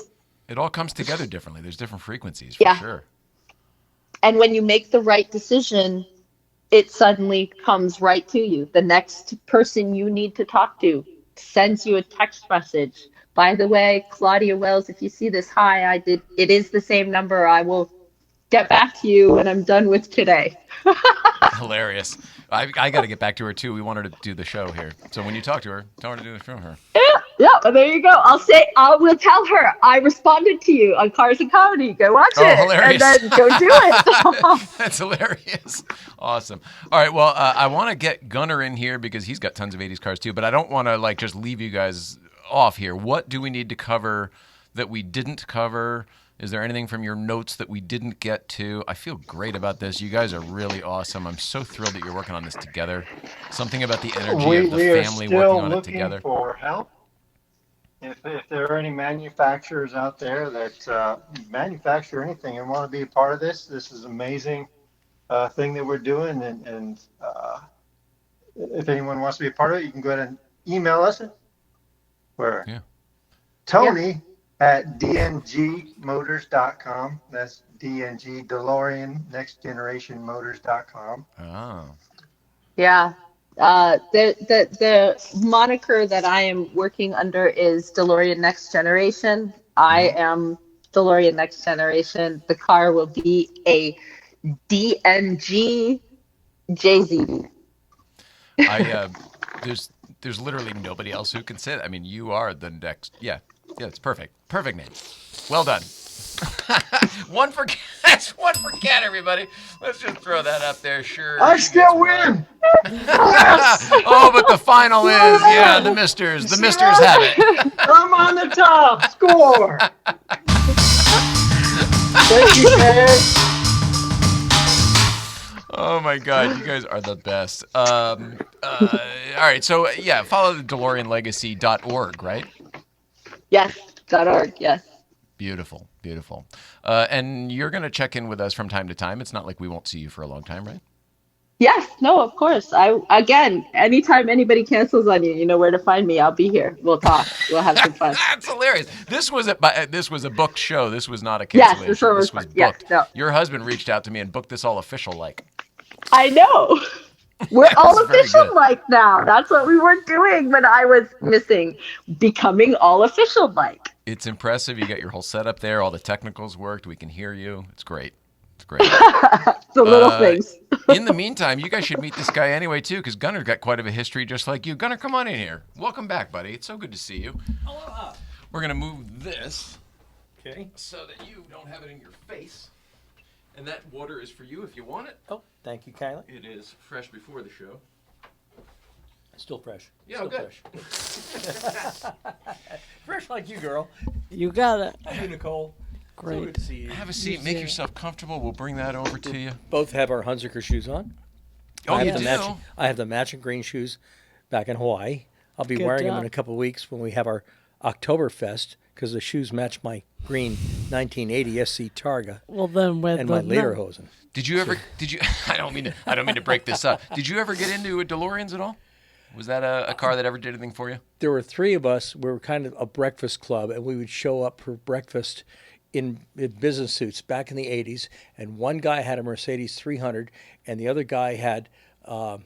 all comes together differently. There's different frequencies for sure. And when you make the right decision, it suddenly comes right to you. The next person you need to talk to sends you a text message. By the way, Claudia Wells, if you see this, hi, it is the same number. I will get back to you when I'm done with today. Hilarious. I got to get back to her too. We want her to do the show here. So when you talk to her, tell her to do the show her. Yeah, well, there you go. I will tell her I responded to you on Cars and Comedy. Go watch it. Hilarious. And then go do it. That's hilarious. Awesome. All right. Well, I want to get Gunnar in here because he's got tons of 80s cars too, but I don't want to just leave you guys off here. What do we need to cover that we didn't cover? Is there anything from your notes that we didn't get to? I feel great about this. You guys are really awesome. I'm so thrilled that you're working on this together. Something about the energy of the We are family working still on it looking together. for help. If there are any manufacturers out there that manufacture anything and want to be a part of this, this is an amazing thing that we're doing. And if anyone wants to be a part of it, you can go ahead and email us. Where? Yeah. Tony at dngmotors.com. That's DNG, DeLorean, Next Generation Motors.com. Oh. Yeah. The moniker that I am working under is DeLorean Next Generation. I am DeLorean Next Generation. The car will be a DNG JZB. There's literally nobody else who can say that. I mean, you are the next. Yeah, it's perfect. Perfect name. Well done. One for Cat, everybody. Let's just throw that up there. Sure. I still win. Oh, but the final is the Misters. The Misters have it. I'm on the top. Score. Thank you, man. Oh my God, you guys are the best. All right, so follow the DeLoreanLegacy.org, right? Yes, .org, yes. Beautiful. And you're going to check in with us from time to time. It's not like we won't see you for a long time, right? Yes, no, of course. Again, anytime anybody cancels on you, you know where to find me. I'll be here. We'll talk. We'll have some fun. That's hilarious. This was a booked show. This was not a cancellation. Yes, this was booked. Yes, no. Your husband reached out to me and booked this all official like. I know. We're all official like now. That's what we were doing when I was missing. Becoming all official like. It's impressive. You got your whole setup there. All the technicals worked. We can hear you. It's great. It's great. The little things. In the meantime, you guys should meet this guy anyway, too, because Gunner's got quite of a history just like you. Gunner, come on in here. Welcome back, buddy. It's so good to see you. Aloha. We're going to move this Okay. so that you don't have it in your face. And that water is for you if you want it. Oh, thank you kindly. It is fresh before the show. Still fresh. Yeah, Still good. Fresh. Fresh like you, girl. You got it. Hi, Nicole. So Great. good to see you. Have a seat. Make yourself comfortable. We'll bring that over to you. Both have our Hunziker shoes on. Oh, I you have do? I have the matching green shoes back in Hawaii. I'll be Good wearing them job. in a couple of weeks when we have our Oktoberfest because the shoes match my green 1980 SC Targa Well, then with and the my Lederhosen. Did you? I don't mean to break this up. Did you ever get into DeLoreans at all? Was that a car that ever did anything for you? There were three of us. We were kind of a breakfast club, and we would show up for breakfast in business suits back in the 80s. And one guy had a Mercedes 300, and the other guy had a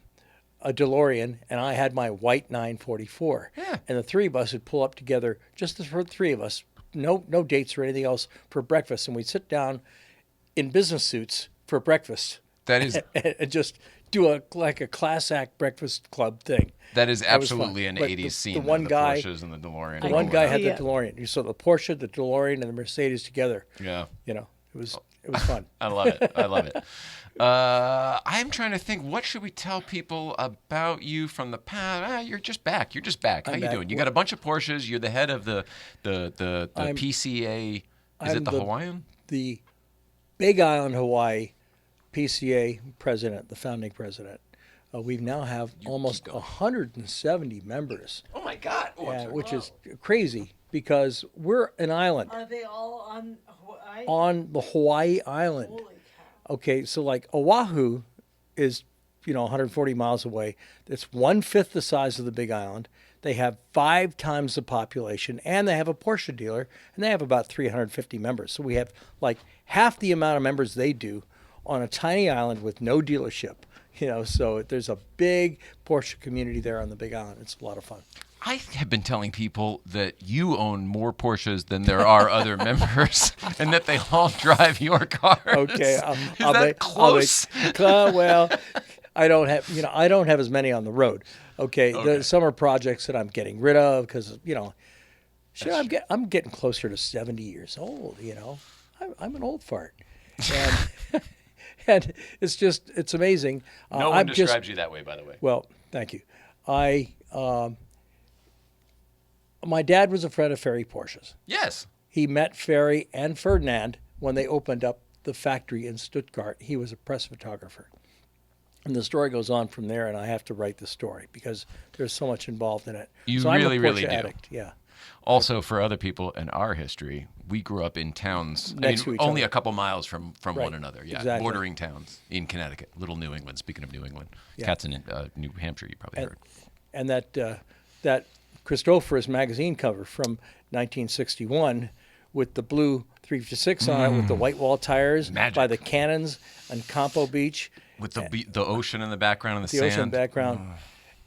DeLorean, and I had my white 944. Yeah. And the three of us would pull up together, just the three of us, no dates or anything else, for breakfast. And we'd sit down in business suits for breakfast. That is And just do a class act breakfast club thing. that is was absolutely fun. an But 80s scene. the one guy- Porsches and the DeLorean. The one guy had the Yeah. DeLorean. You saw the Porsche, the DeLorean, and the Mercedes together. Yeah. You know, it was fun. I love it. I love it. I'm trying to think. What should we tell people about you from the past? You're just back. How I'm you back. doing? You got a bunch of Porsches. You're the head of the I'm- PCA. Is I'm it the Hawaiian? The Big Island, Hawaii PCA president, the founding president. We now have almost 170 members, Oh my God! which is crazy because we're an island Are they all on Hawaii? on the Hawaii island. Holy cow. Okay, so like Oahu is, 140 miles away. It's 1/5 the size of the Big Island. They have 5 times the population, and they have a Porsche dealer, and they have about 350 members. So we have like half the amount of members they do on a tiny island with no dealership. So there's a big Porsche community there on the Big Island. It's a lot of fun. I have been telling people that you own more Porsches than there are other members, and that they all drive your cars. Okay, Is that close? Well, I don't have as many on the road. Okay, Okay. Some are projects that I'm getting rid of because I'm getting closer to 70 years old. I'm an old fart, and and it's amazing. No one I'm describes you that way, by the way. Well, thank you. my dad was a friend of Ferry Porsches. Yes. He met Ferry and Ferdinand when they opened up the factory in Stuttgart. He was a press photographer. And the story goes on from there, and I have to write the story because there's so much involved in it. You so really, I'm a Porsche really do. addict. Yeah. Also, for other people in our history, we grew up in towns Next to each only other. a couple miles from Right. one another. Yeah, Exactly. bordering towns in Connecticut, little New England. Speaking of New England, Yeah. cats in New Hampshire, you probably heard. And that Christophorus magazine cover from 1961 with the blue 356 on it with the white wall tires Magic. by the cannons on Campo Beach, With the ocean in the background and the, the sand. ocean background.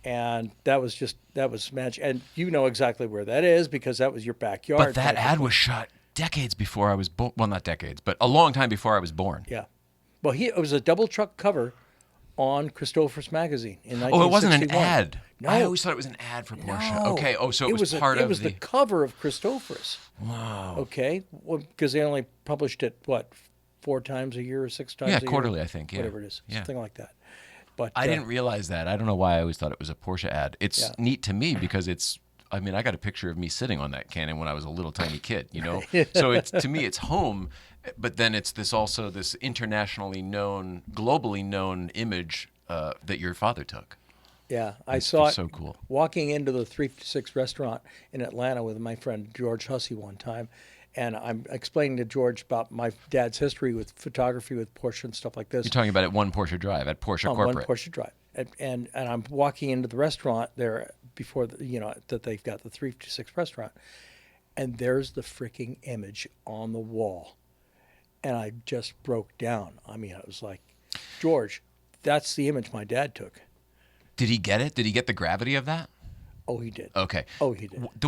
And that was magic. And you know exactly where that is because that was your backyard. But that ad was shot decades before I was born. Well, not decades, but a long time before I was born. Yeah. Well, it was a double truck cover on Christophorus magazine in 1961. Oh, it wasn't an ad. No. I always thought it was an ad for Porsche. No. Okay. Oh, so it was part it of was the cover of Christophorus. Wow. Okay. Well, because they only published it, 4 times a year or 6 times a year? quarterly, I think. Yeah. Whatever it is. Yeah. Something like that. But I didn't realize that. I don't know why I always thought it was a Porsche ad. It's Yeah. neat to me because I got a picture of me sitting on that cannon when I was a little tiny kid, you know? So to me, it's home, but then it's this internationally known, globally known image that your father took. Yeah, I saw it so cool. walking into the 356 restaurant in Atlanta with my friend George Hussey one time. And I'm explaining to George about my dad's history with photography with Porsche and stuff like this. You're talking about at One Porsche Drive, at Porsche on Corporate. One Porsche Drive. And I'm walking into the restaurant there before, that they've got the 356 restaurant. And there's the freaking image on the wall. And I just broke down. I mean, I was like, George, that's the image my dad took. Did he get it? Did he get the gravity of that? Oh, he did. Okay. Oh, he did. The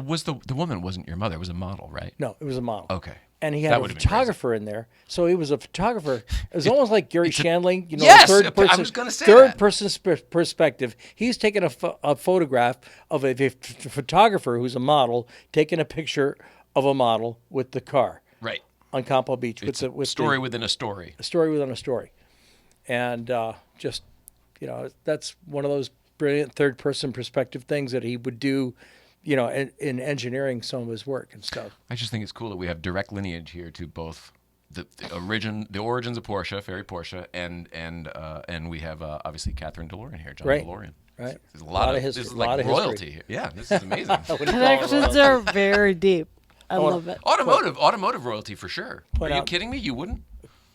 woman wasn't your mother. It was a model, right? No, it was a model. Okay. And he That had a would've been crazy. photographer in there. So he was a photographer. It was almost like Gary Shandling, Yes, third person, I was gonna say third that. person perspective. He's taken a photograph of a photographer who's a model, taking a picture of a model with the car Right. on Campo Beach. It's with a story within a story. a story within a story. And that's one of those brilliant third person perspective things that he would do, in engineering some of his work and stuff. I just think it's cool that we have direct lineage here to both the origins of Porsche, Ferry Porsche, and we have obviously Catherine DeLorean here, John Right. DeLorean. Right. There's a lot of history. This is a lot like of royalty history. here. Yeah, this is amazing. Connections are very deep. I love it. Automotive royalty for sure. Are Point you out- kidding me? You wouldn't?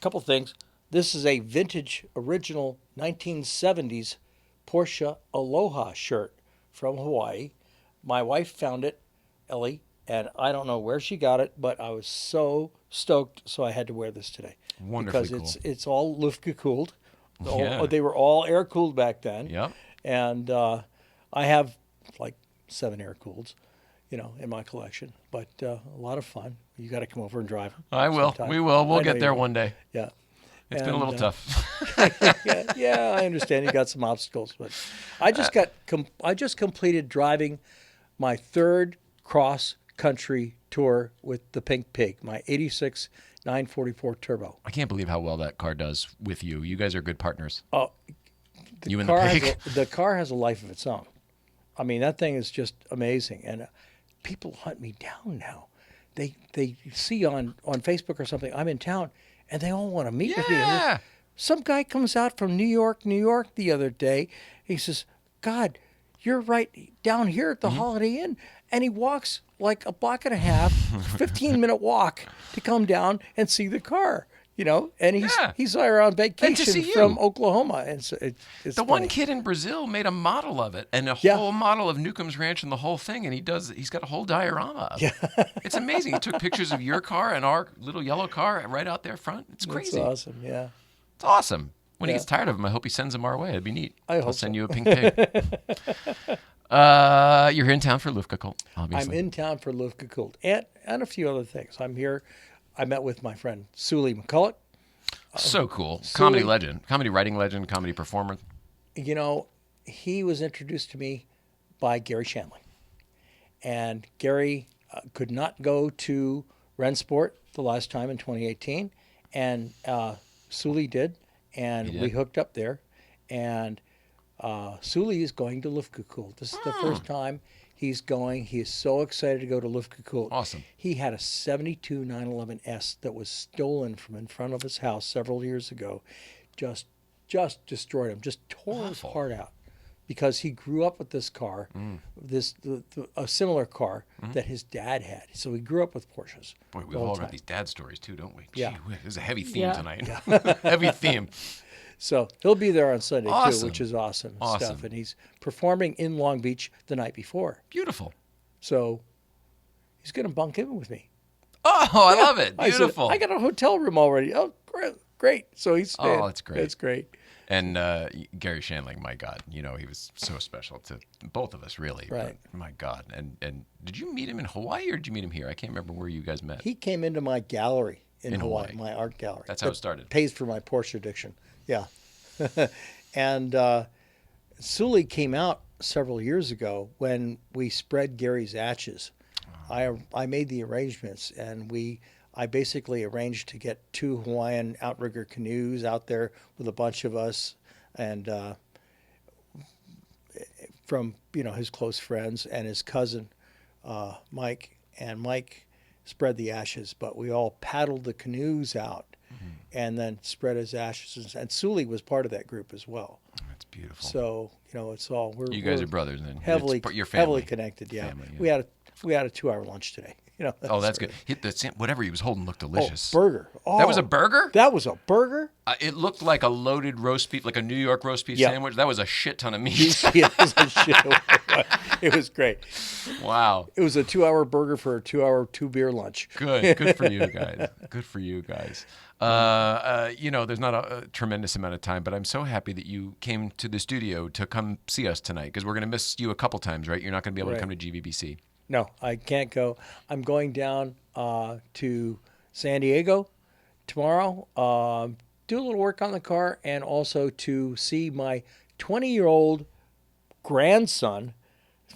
Couple things. This is a vintage, original 1970s Porsche Aloha shirt from Hawaii. My wife found it, Ellie, and I don't know where she got it, but I was so stoked, so I had to wear this today. Wonderfully because cool. it's all Luftgekuhlt. Yeah. They were all air cooled back then. Yep. And I have like 7 air cooleds, in my collection. But a lot of fun. You got to come over and drive. I will. sometime. We will. We'll I know get you there will. one day. Yeah. It's been a little tough. yeah, I understand. You got some obstacles, but I just I just completed driving my 3rd cross country tour with the Pink Pig, my '86 944 Turbo. I can't believe how well that car does with you. You guys are good partners. Oh, You and the pig. The car has a life of its own. I mean, that thing is just amazing, and people hunt me down now. They see on Facebook or something I'm in town, and they all want to meet with me. Yeah. Some guy comes out from New York, the other day. He says, God, you're right down here at the Mm-hmm. Holiday Inn. And he walks like a block and a half, 15-minute walk to come down and see the car, And he's there on vacation see you. from Oklahoma. And so it's The one funny. kid in Brazil made a model of it and a Yeah. whole model of Newcomb's Ranch and the whole thing, and he's got a whole diorama of it. It's amazing. He took pictures of your car and our little yellow car right out there front. It's crazy. That's awesome, yeah. It's awesome. When he Yeah. gets tired of them, I hope he sends them our way. It'd be neat. I hope I'll send so. you a pink pig. You're in town for Luftgekuhlt, obviously. I'm in town for Luftgekuhlt and a few other things. I'm here. I met with my friend Sully McCulloch. So cool. Sully- Comedy legend, comedy writing legend, comedy performer. He was introduced to me by Gary Shandling. And Gary could not go to Rensport the last time in 2018. And Sully did. And He did? we hooked up there. And Sully is going to Luftgekuhlt. This is the first time He's going. He is so excited to go to Luftgekuhlt. Awesome. He had a 72 911S that was stolen from in front of his house several years ago. Just destroyed him. Just tore his heart out because he grew up with this car, a similar car that his dad had. So he grew up with Porsches. Boy, we've all got these dad stories too, don't we? Yeah. Gee, there's a heavy theme Yeah. tonight. Heavy theme. So he'll be there on Sunday Awesome. too, which is awesome, Awesome. stuff. And he's performing in Long Beach the night before. Beautiful. So he's going to bunk in with me. Oh, I love it. I said, Beautiful. I got a hotel room already. Oh, great. So he's staying. Oh, that's great. That's great. And Gary Shandling, my God, he was so special to both of us, really. Right. But, my God. And did you meet him in Hawaii or did you meet him here? I can't remember where you guys met. He came into my gallery in Hawaii. Hawaii, my art gallery. That's how it started. Pays for my Porsche addiction. Yeah. And Sully came out several years ago when we spread Gary's ashes. I made the arrangements, and I basically arranged to get 2 Hawaiian outrigger canoes out there with a bunch of us, and from his close friends and his cousin Mike, and Mike spread the ashes, but we all paddled the canoes out and then spread his ashes, and Sully was part of that group as well. That's beautiful. So it's all you guys are brothers then. heavily It's your family. heavily connected. Yeah, Family, yeah. we had a 2-hour lunch today. Oh, that's good. Whatever he was holding looked delicious. Burger. Oh, That was a burger? That was a burger. It looked like a loaded roast beef, like a New York roast beef Yep. sandwich. That was a shit ton of meat. It was great. Wow. It was a 2-hour burger for a 2-hour 2-beer lunch. Good for you guys. Good for you guys. There's not a tremendous amount of time, but I'm so happy that you came to the studio to come see us tonight because we're going to miss you a couple times, right? You're not going to be able to come to GVBC. No, I can't go. I'm going down to San Diego tomorrow, do a little work on the car, and also to see my 20-year-old grandson.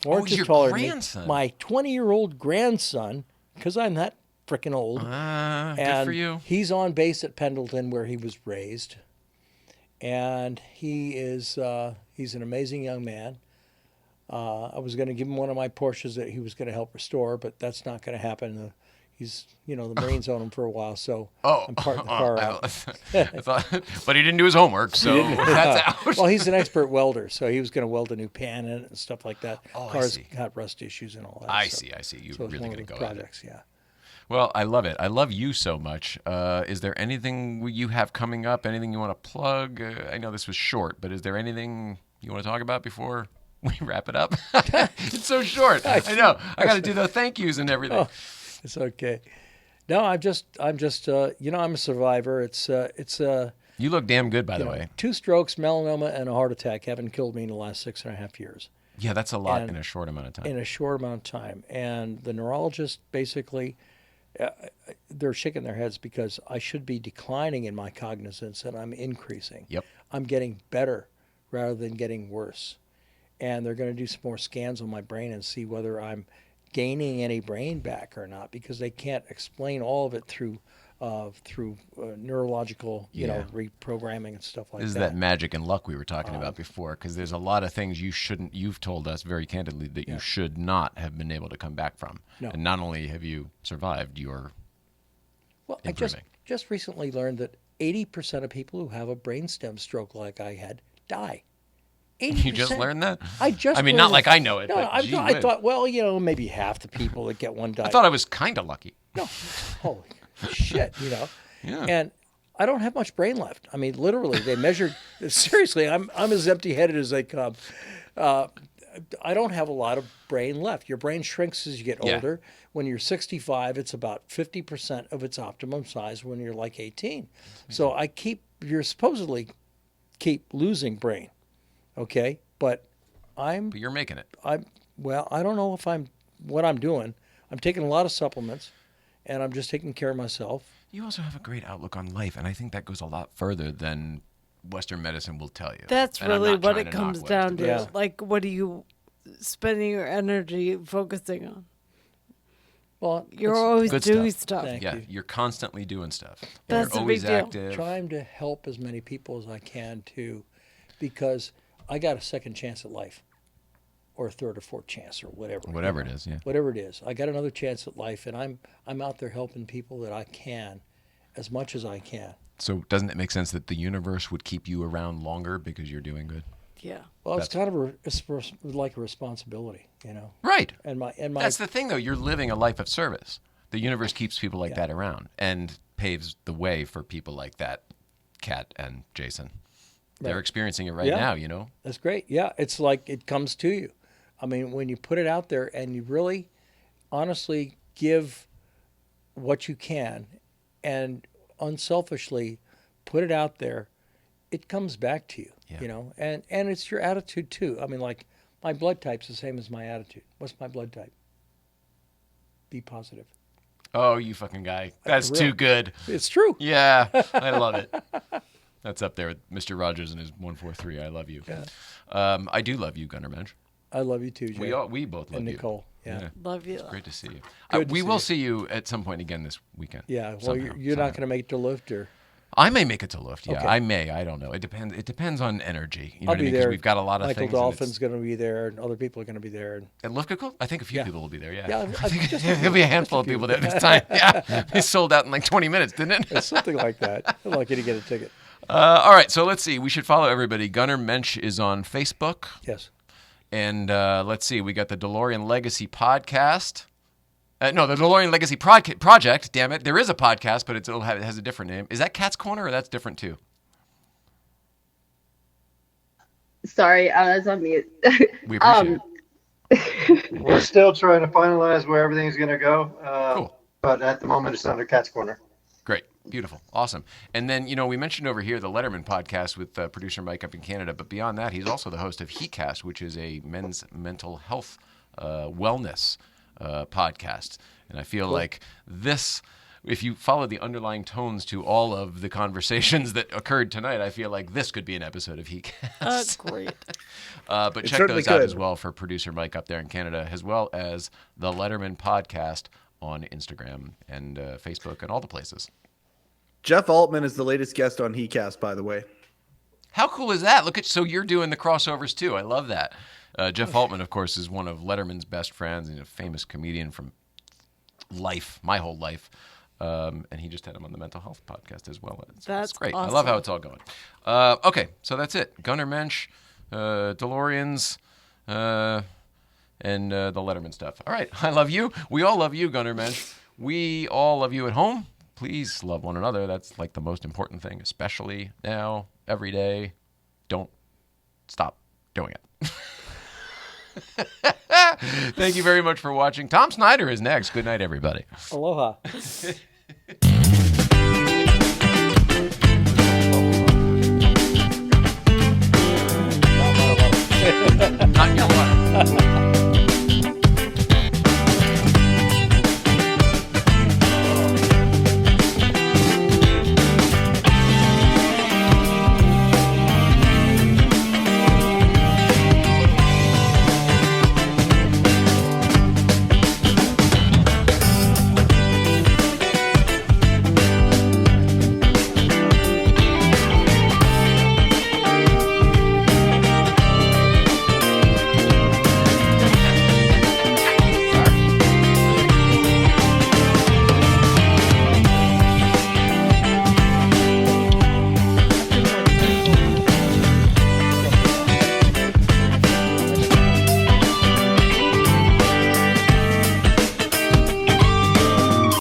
4 inches your taller grandson? than me. My 20-year-old grandson, because I'm that freaking old. Good for you. He's on base at Pendleton where he was raised. And he's an amazing young man. I was going to give him one of my Porsches that he was going to help restore, but that's not going to happen. The Marines own him for a while, so I'm parting the car out. But he didn't do his homework, so that's out. Well, he's an expert welder, so he was going to weld a new pan in it and stuff like that. Oh, I Car's see. got rust issues and all that. I so, see. You're so it's really one going of to the go at it. projects, yeah. Well, I love it. I love you so much. Is there anything you have coming up? Anything you want to plug? I know this was short, but is there anything you want to talk about before we wrap it up? It's so short. I know. I got to do the thank yous and everything. Oh, it's okay. No, I'm just I'm a survivor. It's You look damn good, by the way. 2 strokes, melanoma, and a heart attack haven't killed me in the last 6.5 years. Yeah, that's a lot And in a short amount of time. In a short amount of time. And the neurologist basically, they're shaking their heads because I should be declining in my cognizance and I'm increasing. Yep. I'm getting better rather than getting worse. And they're going to do some more scans on my brain and see whether I'm gaining any brain back or not, because they can't explain all of it through neurological, reprogramming and stuff like This is that magic and luck we were talking about before, because there's a lot of things you've told us very candidly that you should not have been able to come back from. No. And not only have you survived, you're I improving. just recently learned that 80% of people who have a brainstem stroke like I had die. 80%. You just learned that? I mean, not learned like it. I know it, No, but gee I whiz. thought, well, maybe half the people that get one die. I thought I was kind of lucky. No, holy shit, Yeah. And I don't have much brain left. I mean, literally, they measured. Seriously, I'm as empty-headed as they come. I don't have a lot of brain left. Your brain shrinks as you get Yeah. older. When you're 65, it's about 50% of its optimum size when you're like 18. So you're supposedly keep losing brain, okay? But But you're making it. I don't know what I'm doing. I'm taking a lot of supplements, and I'm just taking care of myself. You also have a great outlook on life, and I think that goes a lot further than Western medicine will tell you. That's And I'm really not what trying it to knock comes Western down to. Yeah. Like, what are you spending your energy focusing on? Well, You're it's always good doing stuff. stuff. Thank Yeah, you. you're constantly doing stuff. That's you're a always big deal. active. trying to help as many people as I can too, because I got a second chance at life. or a third or fourth chance or whatever. Whatever it is, yeah. Whatever it is. I got another chance at life, and I'm out there helping people that I can as much as I can. So doesn't it make sense that the universe would keep you around longer because you're doing good? Yeah. Well, it's kind of it's like a responsibility, you know. Right. And my That's the thing, though. You're living a life of service. The universe keeps people like that around and paves the way for people like that, Kat and Jason. They're experiencing it right now, you know? That's great. Yeah, it's like it comes to you. I mean, when you put it out there and you really honestly give what you can and unselfishly put it out there, it comes back to you, you know? And it's your attitude too. I mean, like my blood type's the same as my attitude. What's my blood type? Be positive. Oh, you fucking guy. That's Really? too good. It's true. Yeah, I love it. That's up there with Mr. Rogers and his 143. I love you. Yeah. I do love you, Gunnar Mench. I love you too, Jay. We both love and you. Nicole. Yeah. Love you. Great to see you. Good to We see will you. see you at some point again this weekend. Yeah. Well, Somehow, you're not going to make it to Luft, or I may make it to Luft. Yeah, Okay. I may. I don't know. It depends. It depends on energy. You know I'll what I be mean? 'Cause there. we've got a lot of Michael things. and Dolphin's going to be there, and other people are going to be there. And At Luftgekuhlt? I think a few people will be there. Yeah. Yeah, I think just a There'll be a handful of people there this time. Yeah, it sold out in like 20 minutes, didn't it? something like that. I'd like you to get a ticket. All right, so let's see. We should follow everybody. Gunnar Mench is on Facebook. Yes. And let's see. We got the DeLorean Legacy podcast. No, the DeLorean Legacy Project. Damn it. There is a podcast, but it has a different name. Is that Cat's Corner or that's different too? Sorry, I was on mute. We appreciate it. We're still trying to finalize where everything's going to go. Cool. But at the moment, it's under Cat's Corner. Great. Beautiful. Awesome. And then, you know, we mentioned over here the Letterman podcast with producer Mike up in Canada. But beyond that, he's also the host of HeCast, which is a men's mental health wellness podcast. And I feel like this, if you follow the underlying tones to all of the conversations that occurred tonight, I feel like this could be an episode of HeCast. Great. But check certainly those out could. as well for producer Mike up there in Canada, as well as the Letterman podcast on Instagram and Facebook and all the places. Jeff Altman is the latest guest on HeCast, by the way. How cool is that? So you're doing the crossovers too. I love that. Jeff Altman, of course, is one of Letterman's best friends. He's a famous comedian from life, my whole life. And he just had him on the mental health podcast as well. It's great. Awesome. I love how it's all going. Okay, so that's it. Gunnar Mench, DeLoreans, and the Letterman stuff. All right, I love you. We all love you, Gunnar Mench. We all love you at home. Please love one another. That's like the most important thing, especially now, every day. Don't stop doing it. Thank you very much for watching. Tom Snyder is next. Good night, everybody. Aloha.